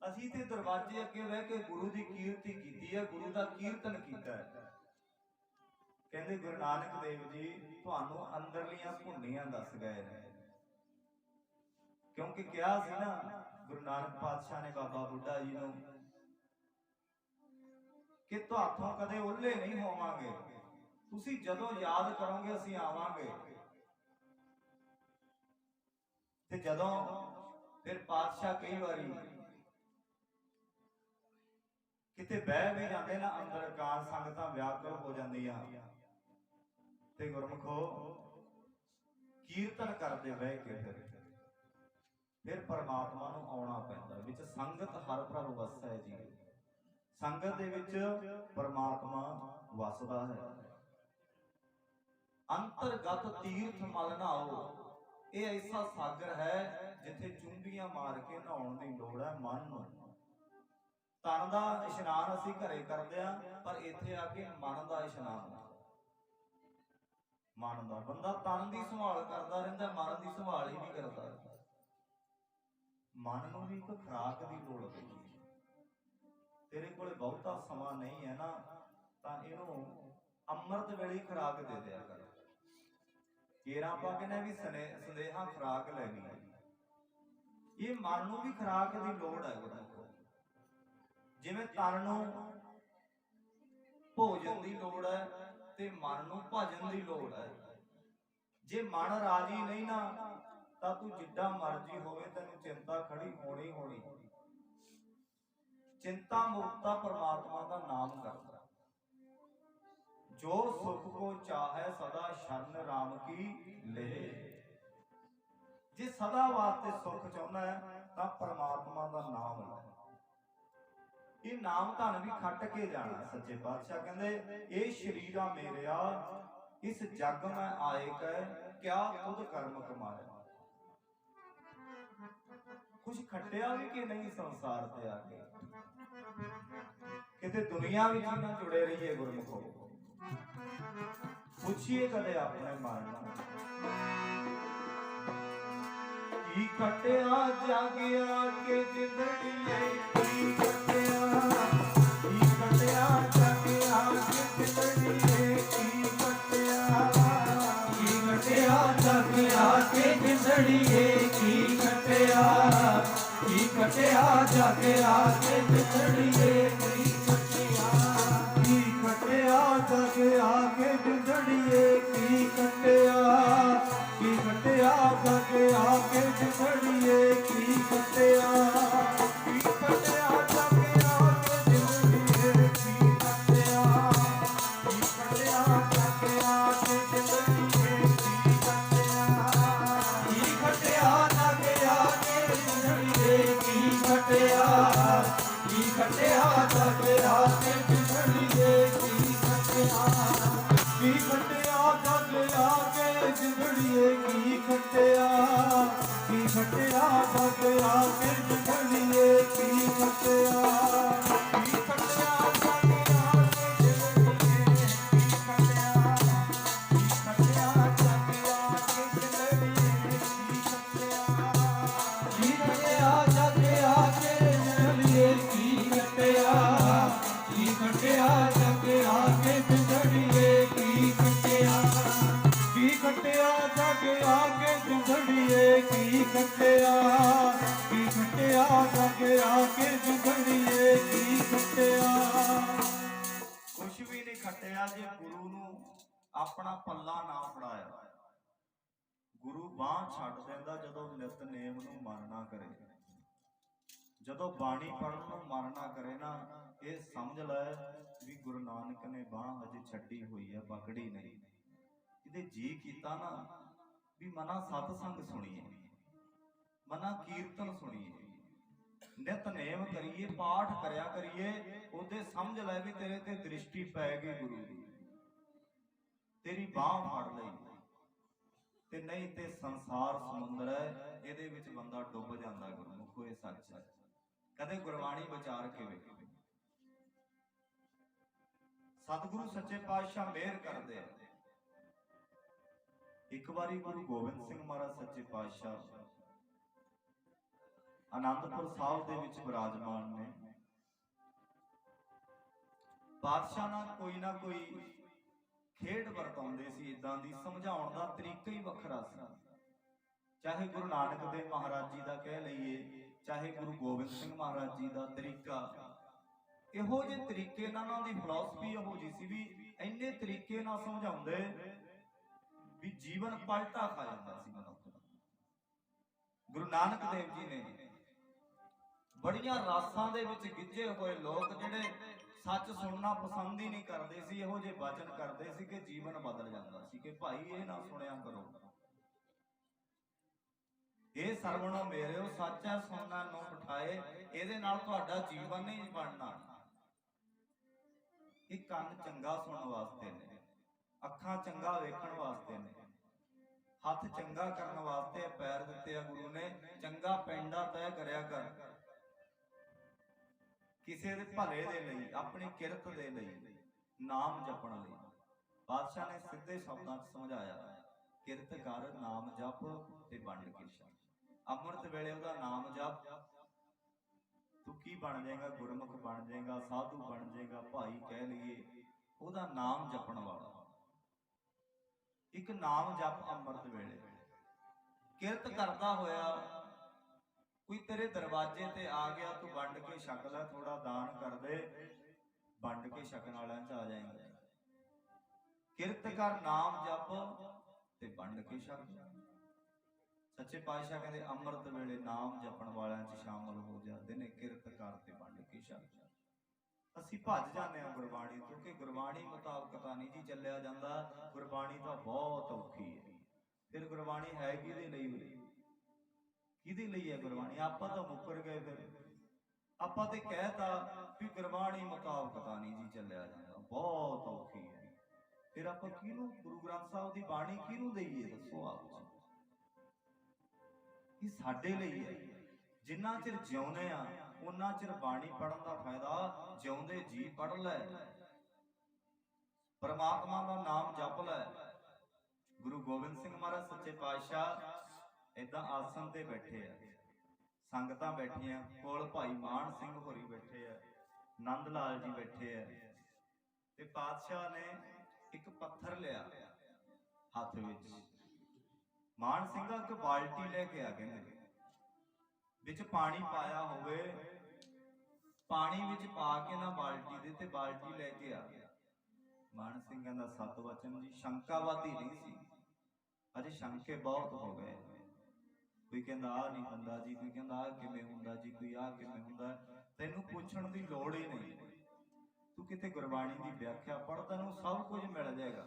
ਅਸੀਂ ਤੇ ਦਰਵਾਜ਼ੇ ਅੱਗੇ ਬਹਿ ਕੇ ਗੁਰੂ ਦੀ ਕੀਰਤੀ ਕੀਤੀ ਹੈ, ਗੁਰੂ ਦਾ ਕੀਰਤਨ ਕੀਤਾ ਹੈ। ਕਹਿੰਦੇ ਗੁਰੂ ਨਾਨਕ ਦੇਵ ਜੀ ਤੁਹਾਨੂੰ ਅੰਦਰਲੀਆਂ ਭੁੰਡੀਆਂ ਦੱਸ ਗਏ ਨੇ, ਕਿਉਂਕਿ ਕਿਹਾ ਸੀ ਨਾ ਗੁਰੂ ਨਾਨਕ ਪਾਤਸ਼ਾਹ ਨੇ ਬਾਬਾ ਬੁੱਢਾ ਜੀ ਨੂੰ ਕਿ ਤੁਹਾਥੋਂ ਕਦੇ ਓਹਲੇ ਨਹੀਂ ਹੋਵਾਂਗੇ, ਤੁਸੀਂ ਜਦੋਂ ਯਾਦ ਕਰੋਗੇ ਅਸੀਂ ਆਵਾਂਗੇ। ਤੇ ਜਦੋਂ ਫਿਰ ਪਾਤਸ਼ਾਹ ਕਈ ਵਾਰੀ ਕਿਤੇ ਬਹਿ ਵੀ ਜਾਂਦੇ ਨਾ ਅੰਦਰ, ਕਾਰ ਸੰਗਤਾਂ ਵਿਆਕੁਲ ਹੋ ਜਾਂਦੀਆਂ, ਤੇ ਗੁਰਮੁਖੋ ਕੀਰਤਨ ਕਰਦੇ ਬਹਿ ਕੇ ਫਿਰ ਪਰਮਾਤਮਾ ਨੂੰ ਆਉਣਾ ਪੈਂਦਾ। ਵਿੱਚ ਸੰਗਤ ਹਰ ਪ੍ਰਭ ਵਸੈ ਜੀ, ਸੰਗਤ ਦੇ ਵਿੱਚ ਪਰਮਾਤਮਾ ਵਸਦਾ ਹੈ। ਅੰਤਰਗਤ ਤੀਰਥ ਮਲ ਨਹਾਓ, ਇਹ ਐਸਾ ਸਾਗਰ ਹੈ ਜਿੱਥੇ ਚੁੰਬੀਆਂ ਮਾਰ ਕੇ ਨਹਾਉਣ ਦੀ ਲੋੜ ਹੈ ਮਨ ਨੂੰ। ਤਨ ਦਾ ਇਸ਼ਨਾਨ ਅਸੀਂ ਘਰੇ ਕਰਦੇ ਆ, ਪਰ ਇੱਥੇ ਆ ਕੇ ਮਨ ਦਾ ਇਸ਼ਨਾਨ। ਮਨ ਦਾ ਬੰਦਾ ਤਨ ਦੀ ਸੰਭਾਲ ਕਰਦਾ ਰਹਿੰਦਾ, ਮਨ ਦੀ ਸੰਭਾਲ ਹੀ ਨਹੀਂ ਕਰਦਾ। ਮਨ ਨੂੰ ਵੀ ਇੱਕ ਖੁਰਾਕ ਦੀ ਲੋੜ ਪੈਂਦੀ ਹੈ। ਤੇਰੇ ਕੋਲ ਬਹੁਤਾ ਸਮਾਂ ਨਹੀਂ ਹੈ ਨਾ, ਤਾਂ ਇਹਨੂੰ ਅੰਮ੍ਰਿਤ ਵੇਲੇ ਖੁਰਾਕ ਦੇ ਦਿਆ ਕਰ। ਕੇਰਾਂ ਪਾ ਕੇ ਨੇ ਵੀ ਸੰਦੇਹਾ ਖੁਰਾਕ ਲੈਣੀ ਹੈ। ਇਹ ਮਨ ਨੂੰ ਵੀ ਖੁਰਾਕ ਦੀ ਲੋੜ ਹੈ ਗੁਰਮੁਖੋ। ਜਿਵੇਂ ਤਨ ਨੂੰ ਭੋਜਨ ਦੀ ਲੋੜ ਹੈ ਤੇ ਮਨ ਨੂੰ ਭਜਨ ਦੀ ਲੋੜ ਹੈ। ਜੇ ਮਨ ਰਾਜੀ ਨਹੀਂ ਨਾ ਤਾਂ ਤੂੰ ਜਿੱਡਾ ਮਰਜੀ ਹੋਵੇ ਤੈਨੂੰ ਚਿੰਤਾ ਖੜੀ ਹੋਣੀ ਹੋਣੀ। ਚਿੰਤਾ ਮੁਕਤਾ ਪਰਮਾਤਮਾ ਦਾ ਨਾਮ ਕਰਦਾ। ਜੋ ਸੁਖ ਕੋ ਚਾਹੈ ਸਦਾ ਸ਼ਰਨ ਰਾਮ ਕੀ ਲੈ। ਜੇ ਸਦਾ ਵਾਸਤੇ ਸੁਖ ਚਾਹੁੰਦਾ ਹੈ ਤਾਂ ਪਰਮਾਤਮਾ ਦਾ ਨਾਮ ਲੈ। ਇਹ ਨਾਮ ਧਨ ਵੀ ਖੱਟ ਕੇ ਜਾਣਾ। ਸੱਚੇ ਪਾਤਸ਼ਾਹ ਕਹਿੰਦੇ ਇਹ ਸ਼ਰੀਰਾ ਮੇਰਿਆ ਇਸ ਜਗ ਮੈਂ ਆਏ ਕੈ ਕਿਆ ਤੁਧ ਕਰਮ ਕਮਾਇਆ। ਕੁਛ ਖੱਟਿਆ ਵੀ ਕਿ ਨਹੀਂ ਸੰਸਾਰ ਤੇ ਆ ਕੇ, ਕਿਤੇ ਦੁਨੀਆ ਵਿੱਚ ਹੀ ਨਾ ਜੁੜੇ ਰਹੀਏ ਗੁਰਮੁਖੋ। ਪੁੱਛੀਏ ਕਦੇ ਆਪਣੇ ਮਨ ਨੂੰ ਕੀ ਖੱਟਿਆ ਜਾਗਿਆ ਕੇ ਜਿੰਦੜੀਏ। ਕੀ ਖੱਟਿਆ ਜਾਗਿਆ ਕੇ ਜਿੰਦੜੀਏ। ਕੀ ਖੱਟਿਆ ਜਾਗਿਆ ਕੇ ਜਿੰਦੜੀਏ। ਕੀ ਖੱਟਿਆ ਜਾਗਿਆ ਕੇ ਜਿੰਦੜੀਏ। ਕੀ ਖੱਟਿਆ ਜਾਗਿਆ ਕੇ ਜਿੰਦੜੀਏ। ਕੀ ਖੱਟਿਆ ਜਾਗਿਆ ਕੇ ਜਿੰਦੜੀਏ। ਕੀ ਖੱਟਿਆ ਜਾਗਿਆ ਕੇ ਜਿੰਦੜੀਏ। ਕੀ ਖੱਟਿਆ ਜਾਗਿਆ ਕੇ ਜਿੰਦੜੀਏ। ਕੀ ਖੱਟਿਆ ਜਾਗਿਆ ਕੇ ਜਿੰਦੜੀਏ। ਕੀ ਖੱਟਿਆ ਜਾਗਿਆ ਕੇ ਜਿੰਦੜੀਏ। ਕੀ ਖੱਟਿਆ ਜਾਗਿਆ ਕੇ ਜਿੰਦੜੀਏ। ਕੀ ਖੱਟਿਆ ਜਾਗਿਆ ਕੇ ਜਿੰਦੜੀਏ। ਕੀ ਖੱਟਿਆ ਜਾਗਿਆ ਕੇ ਜਿੰਦੜੀਏ। ਕੀ ਖੱਟਿਆ ਜਾਗਿਆ ਕੇ ਜਿੰਦੜੀਏ। ਕੀ ਖੱਟਿਆ ਜਾਗਿਆ ਕੇ ਜਿੰਦੜੀਏ। ਕੀ ਖੱਟਿਆ ਜਾਗਿਆ ਕੇ ਜਿੰਦੜੀਏ। ਕੀ ਖੱਟਿਆ ਜਾਗਿਆ ਕੇ ਜਿੰਦੜੀਏ। ਕੀ ਖੱਟਿਆ ਜਾਗਿਆ ਕੇ ਜਿੰਦੜੀਏ। ਕੀ ਖੱਟਿਆ ਕੁਛ ਵੀ ਨਹੀਂ ਖੱਟਿਆ ਜੇ ਗੁਰੂ ਨੂੰ ਆਪਣਾ ਪੱਲਾ ਨਾ ਫੜਾਇਆ। ਗੁਰੂ ਬਾਂਹ ਛੱਡ ਦਿੰਦਾ ਜਦੋਂ ਨਿਤਨੇਮ ਨੂੰ ਮਨ ਨਾ ਕਰੇ। ਜਦੋਂ ਬਾਣੀ ਪੜ੍ਹਨ ਨੂੰ ਮਨ ਨਾ ਕਰੇ ਨਾ, ਇਹ ਸਮਝ ਲੈ ਵੀ ਗੁਰੂ ਨਾਨਕ ਨੇ ਬਾਂਹ ਅਜੇ ਛੱਡੀ ਹੋਈ ਹੈ, ਪਕੜੀ ਨਹੀਂ। ਇਹਦੇ ਜੀ ਕੀਤਾ ਨਾ ਵੀ ਮਨਾ ਸਤਸੰਗ ਸੁਣੀਏ, ਮਨਾ ਕੀਰਤਨ ਸੁਣੀਏ, ਨਿਤਨੇਮ ਕਰੀਏ, ਪਾਠ ਕਰਿਆ ਕਰੀਏ। ਉਹਦੇ ਸਮਝ ਲੈ ਵੀ ਤੇਰੇ ਤੇ ਦ੍ਰਿਸ਼ਟੀ ਪੈ ਗਈ ਗੁਰੂ ਦੀ, ਤੇਰੀ ਬਾਂਹ ਫੜ ਲਈ। ਤੇ ਨਹੀਂ ਤੇ ਸੰਸਾਰ ਸਮੁੰਦਰ ਹੈ, ਇਹਦੇ ਵਿੱਚ ਬੰਦਾ ਡੁੱਬ ਜਾਂਦਾ। ਗੁਰਮੁਖੋ ਇਹ ਸੱਚ ਹੈ। ਕਦੇ ਗੁਰਬਾਣੀ ਵਿਚਾਰ ਕੇ ਵੇਖੋ। ਸਤਿਗੁਰੂ ਸੱਚੇ ਪਾਤਸ਼ਾਹ ਮਿਹਰ ਕਰਦੇ ਆ। ਇੱਕ ਵਾਰੀ ਗੁਰੂ ਗੋਬਿੰਦ ਸਿੰਘ ਮਹਾਰਾਜ ਸੱਚੇ ਪਾਤਸ਼ਾਹ ਆਨੰਦਪੁਰ ਸਾਹਿਬ ਦੇ ਵਿੱਚ ਵਿਰਾਜਮਾਨ ਨੇ। ਪਾਤਸ਼ਾਹ ਨਾਲ ਕੋਈ ਨਾ ਕੋਈ ਖੇਡ ਵਰਤਾਉਂਦੇ ਸੀ। ਇਦਾਂ ਦੀ ਸਮਝਾਉਣ ਦਾ ਤਰੀਕਾ ਹੀ ਵੱਖਰਾ ਸੀ। ਚਾਹੇ ਗੁਰੂ ਨਾਨਕ ਦੇਵ ਮਹਾਰਾਜ ਜੀ ਦਾ ਕਹਿ ਲਈਏ, ਚਾਹੇ ਗੁਰੂ ਗੋਬਿੰਦ ਸਿੰਘ ਮਹਾਰਾਜ ਜੀ ਦਾ ਤਰੀਕਾ, ਇਹੋ ਜਿਹੇ ਤਰੀਕੇ ਨਾਲ ਉਹਨਾਂ ਦੀ ਫਿਲਾਸਫੀ ਇਹੋ ਜਿਹੀ ਸੀ ਵੀ ਇੰਨੇ ਤਰੀਕੇ ਨਾਲ ਸਮਝਾਉਂਦੇ ਵੀ ਜੀਵਨ ਪਲਟਾ ਖਾ ਜਾਂਦਾ ਸੀ ਮਨੁੱਖ ਦਾ। ਗੁਰੂ ਨਾਨਕ ਦੇਵ ਜੀ ਨੇ ਬੜੀਆਂ ਰਾਸਾਂ ਦੇ ਵਿੱਚ ਗਿੱਝੇ ਹੋਏ ਲੋਕ ਜਿਹੜੇ ਸੱਚ ਸੁਣਨਾ ਪਸੰਦ ਹੀ ਨਹੀਂ ਕਰਦੇ ਸੀ, ਇਹੋ ਜਿਹੇ ਵਚਨ ਕਰਦੇ ਸੀ ਕਿ ਜੀਵਨ ਬਦਲ ਜਾਂਦਾ ਸੀ ਕਿ ਭਾਈ ਇਹ ਨਾ ਸੁਣਿਆ ਕਰੋ। ਇਹ ਸਰਵਣੋ ਮੇਰਿਓ ਸੱਚ ਹੈ ਸੁਣਨਾ ਨੂੰ ਬਿਠਾਏ, ਇਹਦੇ ਨਾਲ ਤੁਹਾਡਾ ਜੀਵਨ ਨਹੀਂ ਬਣਨਾ। ਇਹ ਕੰਨ ਚੰਗਾ ਸੁਣਨ ਵਾਸਤੇ ਨੇ, ਅੱਖਾਂ ਚੰਗਾ ਵੇਖਣ ਵਾਸਤੇ ਨੇ, ਹੱਥ ਚੰਗਾ ਕਰਨ ਵਾਸਤੇ ਪੈਰ ਦਿੱਤੇ ਆ ਗੁਰੂ ਨੇ। ਚੰਗਾ ਪੈਂਡਾ ਤੈਅ ਕਰਿਆ ਕਰ, ਕਿਸੇ ਦੇ ਭਲੇ ਦੇ ਲਈ, ਆਪਣੀ ਕਿਰਤ ਦੇ ਲਈ, ਨਾਮ ਜਪਣ ਲਈ। ਬਾਦਸ਼ਾਹ ਨੇ ਸਿੱਧੇ ਸ਼ਬਦਾਂ 'ਚ ਸਮਝਾਇਆ, ਕਿਰਤ ਕਰ, ਨਾਮ ਜਪ ਤੇ ਵੰਡ ਕੇ ਛਕ। ਅੰਮ੍ਰਿਤ ਵੇਲੇ ਉਹਦਾ ਨਾਮ ਜਪ, ਤੂੰ ਕੀ ਬਣ ਜਾਏਗਾ? ਗੁਰਮੁਖ ਬਣ ਜਾਏਗਾ, ਸਾਧੂ ਬਣ ਜਾਏਗਾ, ਭਾਈ ਕਹਿ ਲਈਏ। ਉਹਦਾ ਨਾਮ ਜਪਣ ਵਾਲਾ ਇੱਕ ਨਾਮ ਜਪ ਅੰਮ੍ਰਿਤ ਵੇਲੇ। ਕਿਰਤ ਕਰਦਾ ਹੋਇਆ ਕੋਈ ਤੇਰੇ ਦਰਵਾਜ਼ੇ ਤੇ ਆ ਗਿਆ, ਤੂੰ ਵੰਡ ਕੇ ਛਕ ਲੈ, ਥੋੜਾ ਦਾਨ ਕਰ ਦੇ, ਵੰਡ ਕੇ ਛਕਣ ਵਾਲਿਆਂ 'ਚ ਆ ਜਾਏਗਾ। ਕਿਰਤ ਕਰ ਨਾਮ ਜਪ ਤੇ ਵੰਡ ਕੇ ਛਕ। ਸੱਚੇ ਪਾਤਸ਼ਾਹ ਕਹਿੰਦੇ ਅੰਮ੍ਰਿਤ ਵੇਲੇ ਨਾਮ ਜਪਣ ਵਾਲਿਆਂ 'ਚ ਸ਼ਾਮਲ ਹੋ ਜਾਂਦੇ ਨੇ, ਕਿਰਤ ਕਰ ਤੇ ਵੰਡ ਕੇ ਛਕ। ਅਸੀਂ ਭੱਜ ਜਾਂਦੇ ਹਾਂ ਗੁਰਬਾਣੀ ਤੋਂ ਕਿ ਗੁਰਬਾਣੀ ਮੁਤਾਬਕ ਤਾਂ ਨਹੀਂ ਜੀ ਚੱਲਿਆ ਜਾਂਦਾ, ਗੁਰਬਾਣੀ ਤਾਂ ਬਹੁਤ ਔਖੀ ਹੈ। ਫਿਰ ਗੁਰਬਾਣੀ ਹੈ ਕਿਹਦੇ ਲਈ ਹੋਈ? ਕਿਹਦੇ ਲਈ ਹੈ ਗੁਰਬਾਣੀ? ਆਪਾਂ ਤਾਂ ਮੁੱਕਰ ਗਏ। ਫਿਰ ਆਪਾਂ ਤੇ ਕਹਿਤਾ ਵੀ ਗੁਰਬਾਣੀ ਮੁਤਾਬਕ ਤਾਂ ਨਹੀਂ ਜੀ ਚੱਲਿਆ ਜਾਂਦਾ, ਬਹੁਤ ਔਖੀ ਹੈ। ਫਿਰ ਆਪਾਂ ਕਿਹਨੂੰ ਗੁਰੂ ਗ੍ਰੰਥ ਸਾਹਿਬ ਦੀ ਬਾਣੀ ਕਿਹਨੂੰ ਦਈਏ? ਦੱਸੋ ਆਪ। ਇਹ ਸਾਡੇ ਲਈ ਹੈ। ਜਿੰਨਾ ਚਿਰ ਜਿਉਂਦੇ ਆ ਉਹਨਾਂ ਚਿਰ ਬਾਣੀ ਪੜ੍ਹਨ ਦਾ ਫਾਇਦਾ ਜਿਉਂਦੇ ਜੀ ਪੜ੍ਹ ਲੈ, ਪਰਮਾਤਮਾ ਦਾ ਨਾਮ ਜਪ ਲੈ। ਗੁਰੂ ਗੋਬਿੰਦ ਸਿੰਘ ਮਹਾਰਾਜ ਸੱਚੇ ਪਾਤਸ਼ਾਹ ਏਦਾਂ ਆਸਣ ਤੇ ਬੈਠੇ ਆ, ਸੰਗਤਾਂ ਬੈਠੀਆਂ ਕੋਲ, ਭਾਈ ਮਾਨ ਸਿੰਘ ਹੋਰੀ ਬੈਠੇ ਆ, ਨੰਦ ਲਾਲ ਜੀ ਬੈਠੇ ਆ, ਤੇ ਪਾਤਸ਼ਾਹ ਨੇ ਇੱਕ ਪੱਥਰ ਲਿਆ ਹੱਥ ਵਿੱਚ। ਮਾਨ ਸਿੰਘ ਇੱਕ ਬਾਲਟੀ ਲੈ ਕੇ ਆ, ਕਹਿੰਦੇ ਵਿੱਚ ਪਾਣੀ ਪਾਇਆ ਹੋਵੇ, ਪਾਣੀ ਵਿੱਚ ਪਾ ਕੇ ਨਾ ਬਾਲਟੀ ਦੇ ਤੇ ਬਾਲਟੀ ਲੈ ਕੇ ਆ। ਮਾਨ ਸਿੰਘਾਂ ਦਾ ਸਤ ਵਚਨ ਜੀ, ਸ਼ੰਕਾਵਾਦੀ ਨਹੀਂ ਸੀ, ਅਜੇ ਸ਼ੰਕੇ ਬਹੁਤ ਹੋ ਗਏ। ਕੋਈ ਕਹਿੰਦਾ ਆ ਨਹੀਂ ਹੁੰਦਾ ਜੀ, ਕੋਈ ਕਹਿੰਦਾ ਆ ਕਿਵੇਂ ਹੁੰਦਾ ਜੀ, ਕੋਈ ਆ ਕਿਵੇਂ ਹੁੰਦਾ। ਤੈਨੂੰ ਪੁੱਛਣ ਦੀ ਲੋੜ ਹੀ ਨਹੀਂ, ਤੂੰ ਕਿਤੇ ਗੁਰਬਾਣੀ ਦੀ ਵਿਆਖਿਆ ਪੜ੍ਹ, ਤੈਨੂੰ ਸਭ ਕੁਝ ਮਿਲ ਜਾਏਗਾ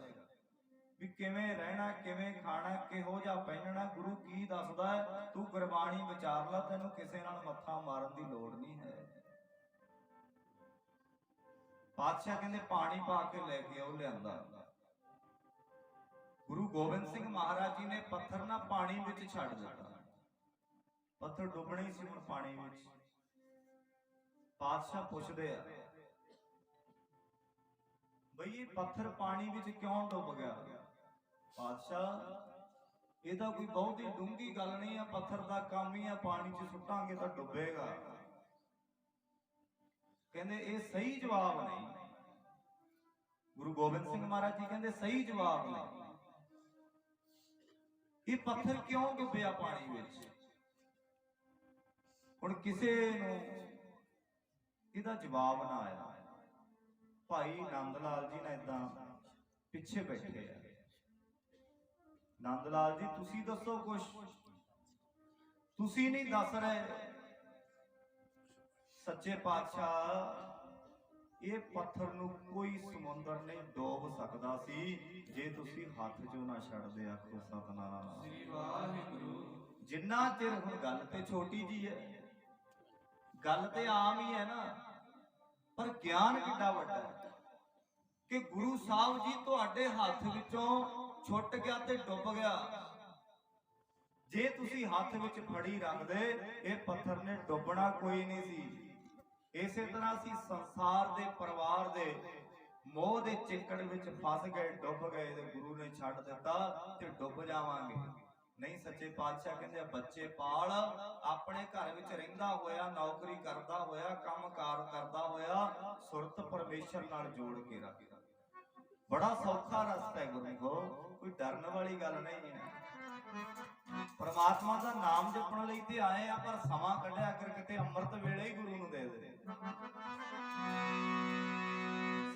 ਵੀ ਕਿਵੇਂ ਰਹਿਣਾ, ਕਿਵੇਂ ਖਾਣਾ, ਕਿਹੋ ਜਿਹਾ ਪਹਿਨਣਾ, ਗੁਰੂ ਕੀ ਦੱਸਦਾ ਹੈ। ਤੂੰ ਗੁਰਬਾਣੀ ਵਿਚਾਰ ਲੈ, ਤੈਨੂੰ ਕਿਸੇ ਨਾਲ ਮੱਥਾ ਮਾਰਨ ਦੀ ਲੋੜ ਨਹੀਂ ਹੈ। ਪਾਤਸ਼ਾਹ ਕਹਿੰਦੇ ਪਾਣੀ ਪਾ ਕੇ ਲੈ ਕੇ ਉਹ ਲਿਆਂਦਾ। ਗੁਰੂ ਗੋਬਿੰਦ ਸਿੰਘ ਮਹਾਰਾਜ ਜੀ ਨੇ ਪੱਥਰ ਨਾ ਪਾਣੀ ਵਿੱਚ ਛੱਡ ਦਿੱਤਾ, ਪੱਥਰ ਡੁੱਬਣਾ ਹੀ ਸੀ ਹੁਣ ਪਾਣੀ ਵਿੱਚ। ਪਾਤਸ਼ਾਹ ਪੁੱਛਦੇ ਆ ਬਈ ਇਹ ਪੱਥਰ ਪਾਣੀ ਵਿੱਚ ਕਿਉਂ ਡੁੱਬ ਗਿਆ? ਪਾਤਸ਼ਾਹ ਇਹ ਤਾਂ ਕੋਈ ਬਹੁਤੀ ਡੂੰਘੀ ਗੱਲ ਨਹੀਂ ਆ, ਪੱਥਰ ਦਾ ਕੰਮ ਹੀ ਆ ਪਾਣੀ 'ਚ ਸੁੱਟਾਂਗੇ ਤਾਂ ਡੁੱਬੇਗਾ। ਕਹਿੰਦੇ ਇਹ ਸਹੀ ਜਵਾਬ ਨਹੀਂ। ਗੁਰੂ ਗੋਬਿੰਦ ਸਿੰਘ ਮਹਾਰਾਜ ਜੀ ਕਹਿੰਦੇ ਸਹੀ ਜਵਾਬ ਨਹੀਂ। ਇਹ ਪੱਥਰ ਕਿਉਂ ਡੁੱਬਿਆ ਪਾਣੀ ਵਿੱਚ? ਹੁਣ ਕਿਸੇ ਨੂੰ ਇਹਦਾ ਜਵਾਬ ਨਾ ਆਇਆ। ਭਾਈ ਨੰਦ ਲਾਲ ਜੀ ਨੇ ਏਦਾਂ ਪਿੱਛੇ ਬੈਠੇ ਆ। ਨੰਦ ਲਾਲ ਜੀ ਤੁਸੀਂ ਦੱਸੋ ਕੁਛ, ਤੁਸੀਂ ਨਹੀਂ ਦੱਸ ਰਹੇ। ਸੱਚੇ ਪਾਤਸ਼ਾਹ ਇਹ ਪੱਥਰ ਨੂੰ ਕੋਈ ਸਮੁੰਦਰ ਨਹੀਂ ਡੋਬ ਸਕਦਾ ਸੀ ਜੇ ਤੁਸੀਂ ਹੱਥ 'ਚੋਂ ਨਾ ਛੱਡਦੇ। ਆਖੋ ਸਤਿਨਾਮ ਸ੍ਰੀ ਵਾਹਿਗੁਰੂ। ਜਿੰਨਾ ਚਿਰ ਹੁਣ ਗੱਲ ਤੇ ਛੋਟੀ ਜੀ ਹੈ, ਗੱਲ ਤੇ ਆਮ ਹੀ ਹੈ ਨਾ, ਪਰ ਗਿਆਨ ਕਿੱਡਾ ਵੱਡਾ ਹੈ ਕਿ ਗੁਰੂ ਸਾਹਿਬ ਜੀ ਤੁਹਾਡੇ ਹੱਥ ਵਿੱਚੋਂ ਛੁੱਟ ਗਿਆ ਤੇ ਡੁੱਬ ਗਿਆ। ਜੇ ਤੁਸੀਂ ਹੱਥ ਵਿੱਚ ਫੜੀ ਰੱਖਦੇ ਇਹ ਪੱਥਰ ਨੇ ਡੁੱਬਣਾ ਕੋਈ ਨਹੀਂ ਸੀ। ਇਸੇ ਤਰ੍ਹਾਂ ਅਸੀਂ ਸੰਸਾਰ ਦੇ ਪਰਿਵਾਰ ਦੇ ਮੋਹ ਦੇ ਚਿੱਕੜ ਵਿੱਚ ਫਸ ਗਏ, ਡੁੱਬ ਗਏ, ਤੇ ਗੁਰੂ ਨੇ ਛੱਡ ਦਿੱਤਾ ਤੇ ਡੁੱਬ ਜਾਵਾਂਗੇ। ਨਹੀਂ, ਸੱਚੇ ਪਾਤਸ਼ਾਹ ਕਹਿੰਦੇ ਆ ਬੱਚੇ ਪਾਲ, ਆਪਣੇ ਘਰ ਵਿੱਚ ਰਹਿੰਦਾ ਹੋਇਆ, ਨੌਕਰੀ ਕਰਦਾ ਹੋਇਆ, ਕੰਮਕਾਰ ਕਰਦਾ ਹੋਇਆ, ਸੁਰਤ ਪਰਮੇਸ਼ਰ ਨਾਲ ਜੋੜ ਕੇ ਰੱਖ। ਬੜਾ ਸੌਖਾ ਰਸਤਾ ਹੈ ਗੁਰਮੁਖੋ, ਕੋਈ ਡਰਨ ਵਾਲੀ ਗੱਲ ਨਹੀਂ ਹੈ। ਪਰਮਾਤਮਾ ਦਾ ਨਾਮ ਜਪਣ ਲਈ ਤੇ ਆਏ ਆ, ਪਰ ਸਮਾਂ ਕੱਢਿਆ ਕਰ ਕਿਤੇ ਅੰਮ੍ਰਿਤ ਵੇਲੇ ਹੀ ਗੁਰੂ ਨੂੰ ਦੇ ਦੇ।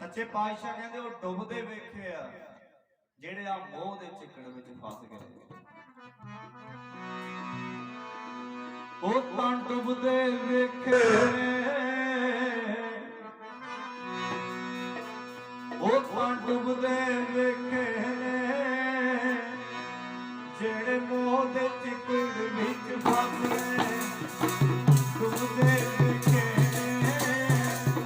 ਸੱਚੇ ਪਾਤਸ਼ਾਹ ਕਹਿੰਦੇ ਉਹ ਡੁੱਬਦੇ ਵੇਖੇ ਆ ਜਿਹੜੇ ਆ ਮੋਹ ਦੇ ਚਿੱਕੜ ਵਿੱਚ ਫਸ ਗਏ। ਉਹ ਤਾਂ ਡੁੱਬਦੇ ਵੇਖੇ, ਉਹ ਤਾਂ ਡੁੱਬਦੇ ਵੇਖੇ ਜਿਹੜੇ ਮੋਹ ਦੇ ਚਿੱਕੜ ਵਿੱਚ ਫਸ ਗਏ। ਡੁੱਬਦੇ ਵੇਖੇ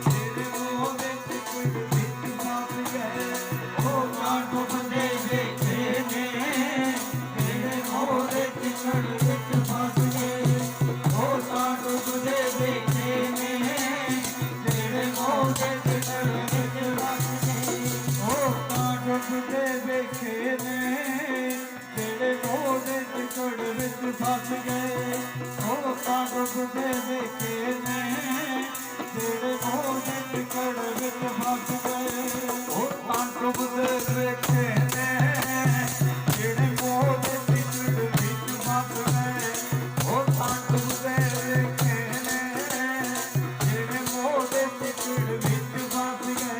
ਜਿਹੜੇ ਮੋਹ ਦੇ ਚਿੱਕੜ ਵਿੱਚ ਫਸ ਗਏ। ਉਹ ਤਾਂ ਡੁੱਬਦੇ ਵੇਖੇ ਨੇ ਜਿਹੜੇ ਮੋਹ ਦੇ ਚਿੱਕੜ ਵਿੱਚ ਫਸ ਗਏ। ਉਹ ਤਾਂ ਡੁੱਬਦੇ ਵੇਖੇ ਨੇ ਜਿਹੜੇ ਮੋਹ ਦੇ ਚਿੱਕੜ ਵਿੱਚ ਫਸ ਗਏ। ਉਹ ਤਾਂ ਡੁੱਬਦੇ ਵੇਖੇ ਨੇ ਜਿਹੜੇ ਮੋਹ ਦੇ ਚਿੱਕੜ ਵਿੱਚ ਫਸ ਗਏ। ਉਹ ਤਾਂ ਡੁੱਬਦੇ ਵੇਖੇ ਨੇ ਜਿਹੜੇ ਮੋਹ ਦੇ ਚਿੱਕੜ ਵਿੱਚ ਫਸ ਗਏ। ਉਹ ਤਾਂ ਡੁੱਬਦੇ ਵੇਖੇ ਨੇ ਜਿਹੜੇ ਮੋਹ ਦੇ ਚਿੱਕੜ ਵਿੱਚ ਫਸ ਗਏ। ਉਹ ਤਾਂ ਡੁੱਬਦੇ ਵੇਖੇ ਨੇ ਜਿਹੜੇ ਮੋਹ ਦੇ ਚਿੱਕੜ ਵਿੱਚ ਫਸ ਗਏ।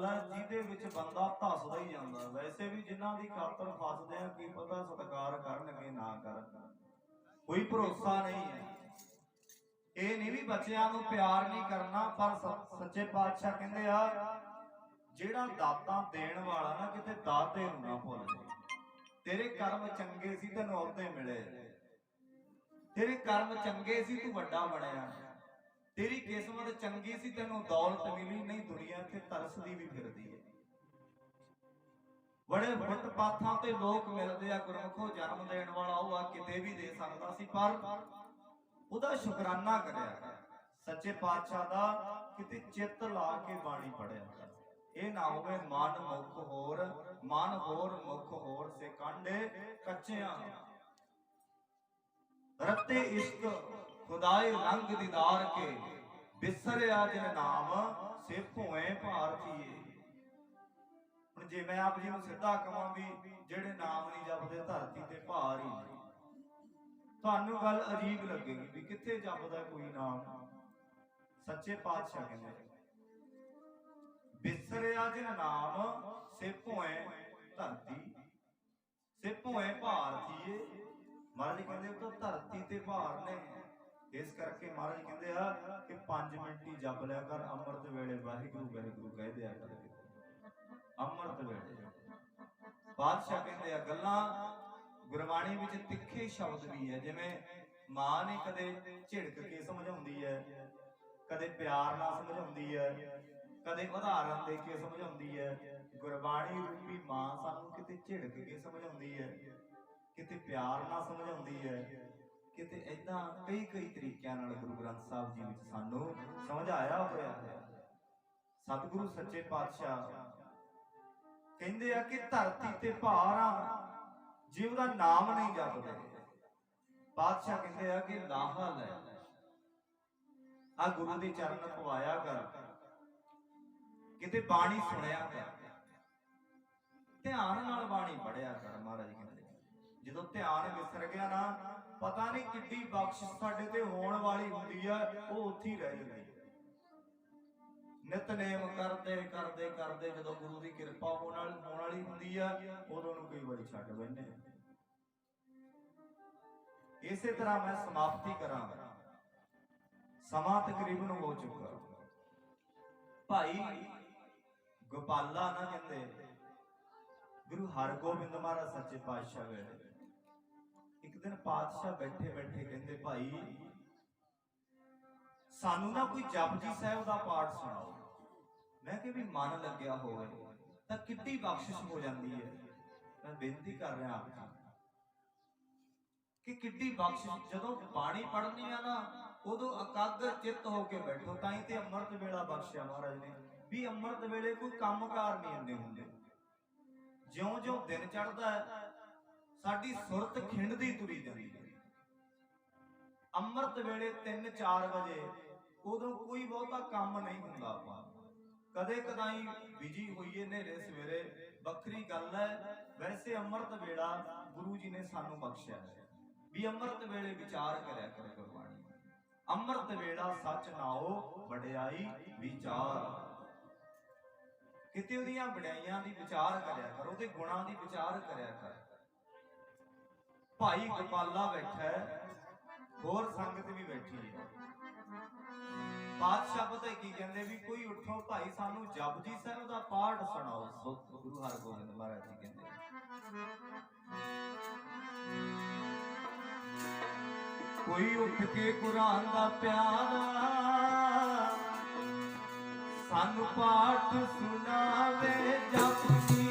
ਹੈ ਜਿਹਦੇ ਵਿੱਚ ਬੰਦਾ ਧੱਸਦਾ ਹੀ ਜਾਂਦਾ। ਵੈਸੇ ਵੀ ਜਿਨ੍ਹਾਂ ਦੀ ਖਾਤਰ ਫਸਦੇ ਆ ਕੀ ਪਤਾ ਸਤਿਕਾਰ ਕਰਨਗੇ ਨਾ ਕਰਨ, ਕੋਈ ਭਰੋਸਾ ਨਹੀਂ ਹੈ। ਇਹ ਨਹੀਂ ਵੀ ਬੱਚਿਆਂ ਨੂੰ ਪਿਆਰ ਨਹੀਂ ਕਰਨਾ, ਪਰ ਸੱਚੇ ਪਾਤਸ਼ਾਹ ਕਹਿੰਦੇ ਆ ਜਿਹੜਾ ਦਾਤਾਂ ਦੇਣ ਵਾਲਾ ਨਾ ਕਿਤੇ ਦਾਤੇ ਨੂੰ ਨਾ ਭੁੱਲ ਜਾਏ। ਤੇਰੇ ਕਰਮ ਚੰਗੇ ਸੀ ਤੈਨੂੰ ਅਹੁਦੇ ਮਿਲੇ, ਤੇਰੇ ਕਰਮ ਚੰਗੇ ਸੀ ਤੂੰ ਵੱਡਾ ਬਣਿਆ, ਤੇਰੀ ਕਿਸਮਤ ਚੰਗੀ ਸੀ ਤੈਨੂੰ ਦੌਲਤ ਮਿਲੀ। ਨਹੀਂ ਦੁਨੀਆ ਇੱਥੇ ਤਰਸਦੀ ਵੀ ਫਿਰਦੀ ਹੈ। ਬੜੇ ਫੁੱਟਪਾਥਾਂ ਤੇ ਲੋਕ ਮਿਲਦੇ ਆ, ਗੁਰਮੁਖੋ ਜਨਮ ਦੇਣ ਵਾਲਾ ਉਹ ਆ ਕਿਤੇ ਵੀ ਦੇ ਸਕਦਾ ਸੀ, ਪਰ ਉਹਦਾ ਸ਼ੁਕਰਾਨਾ ਕਰਿਆ ਸੱਚੇ ਪਾਤਸ਼ਾਹ ਦਾ, ਕਿਤੇ ਚਿੱਤ ਲਾ ਕੇ ਬਾਣੀ ਪੜਿਆ। ਇਹ ਨਾ ਹੋਵੇ ਮਨ ਮੁਖ ਹੋਰ, ਮਨ ਹੋਰ ਮੁਖ ਹੋਰ, ਸੇ ਕਾਂਡੇ ਕੱਚਿਆਂ ਰਤੇ ਇਸ਼ਕ ਖੁਦਾਏ ਰੰਗ ਦੀਦਾਰ ਕੇ, ਬਿਸਰਿਆ ਜਿਨ ਨਾਮ ਸੇ ਭੋਏ ਭਾਰਤੀਏ। ਹੁਣ ਜੇ ਮੈਂ ਆਪ ਜੀ ਨੂੰ ਸਿੱਧਾ ਕਹਾਂ ਵੀ ਜਿਹੜੇ ਨਾਮ ਨਹੀਂ ਜਪਦੇ ਧਰਤੀ ਤੇ ਭਾਰ ਹੀ ਨਹੀਂ, ਤੁਹਾਨੂੰ ਗੱਲ ਅਜੀਬ ਲੱਗੇਗੀ ਵੀ ਕਿੱਥੇ ਜਪਦਾ ਕੋਈ ਨਾਮ। ਸੱਚੇ ਪਾਤਸ਼ਾਹ ਕਹਿੰਦੇ ਬਿਸਰਿਆ ਜਿਨ ਨਾਮ ਸੇ ਭੋਏ ਧਰਤੀ, ਸੇ ਭੋਏ ਭਾਰਤੀਏ। ਮਹਾਰਾਜ ਕਹਿੰਦੇ ਉਹ ਤਾਂ ਧਰਤੀ ਤੇ ਭਾਰ ਨੇ। ਇਸ ਕਰਕੇ ਮਹਾਰਾਜ ਕਹਿੰਦੇ ਆ ਕਿ 5 ਮਿੰਟ ਹੀ ਜਪ ਲਿਆ ਕਰ, ਅੰਮ੍ਰਿਤ ਵੇਲੇ ਵਾਹਿਗੁਰੂ ਵਾਹਿਗੁਰੂ ਕਹਿ ਦਿਆ ਕਰ। ਅੰਮ੍ਰਿਤ ਵੇਲੇ ਪਾਤਸ਼ਾਹ ਕਹਿੰਦੇ ਆ ਗੱਲਾਂ ਗੁਰਬਾਣੀ ਵਿੱਚ ਤਿੱਖੇ ਸ਼ਬਦ ਵੀ ਹੈ, ਜਿਵੇਂ ਮਾਂ ਨੇ ਕਦੇ ਝਿੜਕ ਕੇ ਸਮਝਾਉਂਦੀ ਹੈ, ਕਦੇ ਪਿਆਰ ਨਾਲ ਸਮਝਾਉਂਦੀ ਹੈ, ਕਦੇ ਉਦਾਹਰਨ ਦੇ ਕੇ ਸਮਝਾਉਂਦੀ ਹੈ। ਗੁਰਬਾਣੀ ਰੂਪੀ ਮਾਂ ਸਾਨੂੰ ਕਿਤੇ ਝਿੜਕ ਕੇ ਸਮਝਾਉਂਦੀ ਹੈ, ਕਿਤੇ ਪਿਆਰ ਨਾਲ ਸਮਝਾਉਂਦੀ ਹੈ, ਕਿਤੇ ਏਦਾਂ ਕਈ ਤਰੀਕਿਆਂ ਨਾਲ ਗੁਰੂ ਗ੍ਰੰਥ ਸਾਹਿਬ ਜੀ ਵਿੱਚ ਸਾਨੂੰ ਸਮਝਾਇਆ ਹੋਇਆ ਹੈ। ਸਤਿਗੁਰੂ ਸੱਚੇ ਪਾਤਸ਼ਾਹ ਕਹਿੰਦੇ ਆ ਕਿ ਧਰਤੀ ਤੇ ਭਾਰ ਆ ਜੇ ਉਹਦਾ ਨਾਮ ਨਹੀਂ ਜਪਦੇ। ਪਾਤਸ਼ਾਹ ਕਹਿੰਦੇ ਆ ਕਿ ਲਾਹਾ ਲੈ ਆ ਗੁਰੂ ਦੇ ਚਰਨ ਪਵਾਇਆ ਕਰ, ਕਿਤੇ ਬਾਣੀ ਸੁਣਿਆ ਕਰ, ਧਿਆਨ ਨਾਲ ਬਾਣੀ ਪੜਿਆ ਕਰ। ਮਹਾਰਾਜ ਕਹਿੰਦੇ ਜਦੋਂ ਧਿਆਨ ਵਿਸਰ ਗਿਆ ਨਾ, ਪਤਾ ਨਹੀਂ ਕਿੱਡੀ ਬਖਸ਼ਿਸ਼ ਸਾਡੇ ਤੇ ਹੋਣ ਵਾਲੀ ਹੁੰਦੀ ਆ, ਉਹ ਉੱਥੇ ਹੀ ਰਹਿ ਜਾਂਦੀ। ਨਿਤਨੇਮ ਕਰਦੇ ਕਰਦੇ ਕਰਦੇ ਜਦੋਂ ਗੁਰੂ ਦੀ ਕਿਰਪਾ ਹੋਣ ਵਾਲੀ ਹੁੰਦੀ ਆ, ਉਦੋਂ ਨੂੰ ਕਈ ਵਾਰੀ ਛੱਡ ਬੈਠੇ। ਇਸੇ ਤਰ੍ਹਾਂ ਮੈਂ ਸਮਾਪਤੀ ਕਰਾਂਗਾ, ਸਮਾਂ ਤਕਰੀਬਨ ਹੋ ਚੁੱਕਾ। ਭਾਈ ਗੋਪਾਲਾ ਨਾ ਕਹਿੰਦੇ ਗੁਰੂ ਹਰਗੋਬਿੰਦ ਮਹਾਰਾਜ ਸੱਚੇ ਪਾਤਸ਼ਾਹ ਵੇਲੇ ਇੱਕ ਦਿਨ ਪਾਤਸ਼ਾਹ ਬੈਠੇ ਬੈਠੇ ਕਹਿੰਦੇ ਭਾਈ ਸਾਨੂੰ ਨਾ ਕੋਈ ਜਪਜੀ ਸਾਹਿਬ ਦਾ ਪਾਠ ਸੁਣਾਓ। ਮੈਂ ਕਿਹਾ ਵੀ ਮਨ ਲੱਗਿਆ ਹੋਵੇ ਤਾਂ ਕਿੱਡੀ ਬਖਸ਼ਿਸ਼ ਹੋ ਜਾਂਦੀ ਹੈ। ਮੈਂ ਬੇਨਤੀ ਕਰ ਰਿਹਾ ਆਪ ਜੀ ਕਿ ਕਿੱਡੀ ਬਖਸ਼ਿਸ਼, ਜਦੋਂ ਬਾਣੀ ਪੜ੍ਹਨੀ ਆ ਨਾ ਉਦੋਂ ਇਕਾਗਰ ਚਿੱਤ ਹੋ ਕੇ ਬੈਠੋ। ਤਾਂ ਹੀ ਤੇ ਅੰਮ੍ਰਿਤ ਵੇਲਾ ਬਖਸ਼ਿਆ ਮਹਾਰਾਜ ਨੇ ਵੀ ਅੰਮ੍ਰਿਤ ਵੇਲੇ ਕੋਈ ਕੰਮਕਾਰ ਨਹੀਂ ਹੁੰਦੇ ਹੁੰਦੇ। ਜਿਉਂ-ਜਿਉਂ ਦਿਨ ਚੜ੍ਹਦਾ ਹੈ ਸਾਡੀ ਸੁਰਤ ਖਿੰਡਦੀ ਤੁਰੀ ਜਾਂਦੀ ਹੈ। ਅੰਮ੍ਰਿਤ ਵੇਲੇ 3-4 ਵਜੇ ਉਦੋਂ ਕੋਈ ਬਹੁਤਾ ਕੰਮ ਨਹੀਂ ਹੁੰਦਾ। ਆਪਾਂ ਕਦੇ ਕਦਾਈ ਬਿਜੀ ਹੋਈਏ ਨੇਰੇ ਸਵੇਰੇ ਵੱਖਰੀ ਗੱਲ ਹੈ। ਵੈਸੇ ਅੰਮ੍ਰਿਤ ਵੇਲਾ ਗੁਰੂ ਜੀ ਨੇ ਸਾਨੂੰ ਬਖਸ਼ਿਆ ਹੈ ਵੀ ਅੰਮ੍ਰਿਤ ਵੇਲੇ ਵਿਚਾਰ ਕਰਿਆ ਕਰੋ ਗੁਰਬਾਣੀ। ਅੰਮ੍ਰਿਤ ਵੇਲਾ ਸੱਚ ਨਾਓ ਵਡਿਆਈ ਵਿਚਾਰ, ਕਿਤੇ ਉਹਦੀਆਂ ਵਡਿਆਈਆਂ ਦੀ ਵਿਚਾਰ ਕਰਿਆ ਕਰ, ਉਹਦੇ ਗੁਣਾਂ ਦੀ ਵਿਚਾਰ ਕਰਿਆ ਕਰ। ਭਾਈ ਗੋਪਾਲਾ ਬੈਠਾ ਹੈ, ਹੋਰ ਸੰਗਤ ਵੀ ਬੈਠੀ ਹੈ। ਪਾਤਸ਼ਾਹ ਪਤਾ ਕੀ ਕਹਿੰਦੇ ਵੀ ਕੋਈ ਉੱਠੋ ਭਾਈ ਸਾਨੂੰ ਜਪਜੀ ਸਾਹਿਬ ਦਾ ਪਾਠ ਸੁਣਾਓ। ਗੁਰੂ ਹਰਗੋਬਿੰਦ ਮਹਾਰਾਜ ਜੀ ਕਹਿੰਦੇ ਕੋਈ ਉੱਠ ਕੇ ਕੁਰਾਨ ਦਾ ਪਿਆਰਾ ਸਾਨੂੰ ਪਾਠ ਸੁਣਾਵੇ ਜਪਜੀ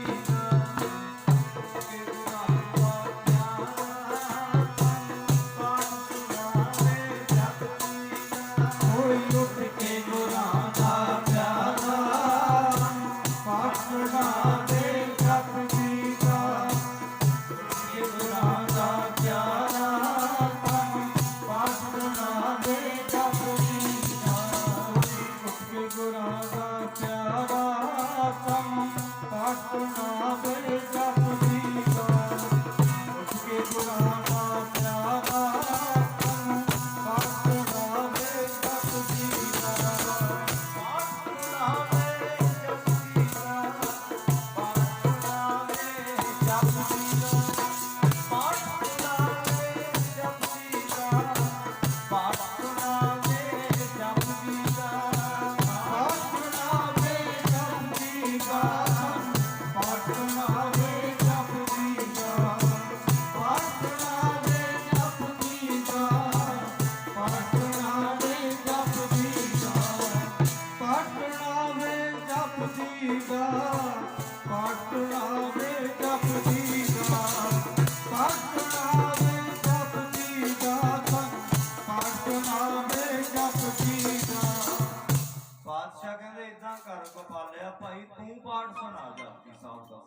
ਭਾਈ ਤੂੰ ਪਾਠ ਸੁਣਾ ਜਪਜੀ ਸਾਹਿਬ ਦਾ।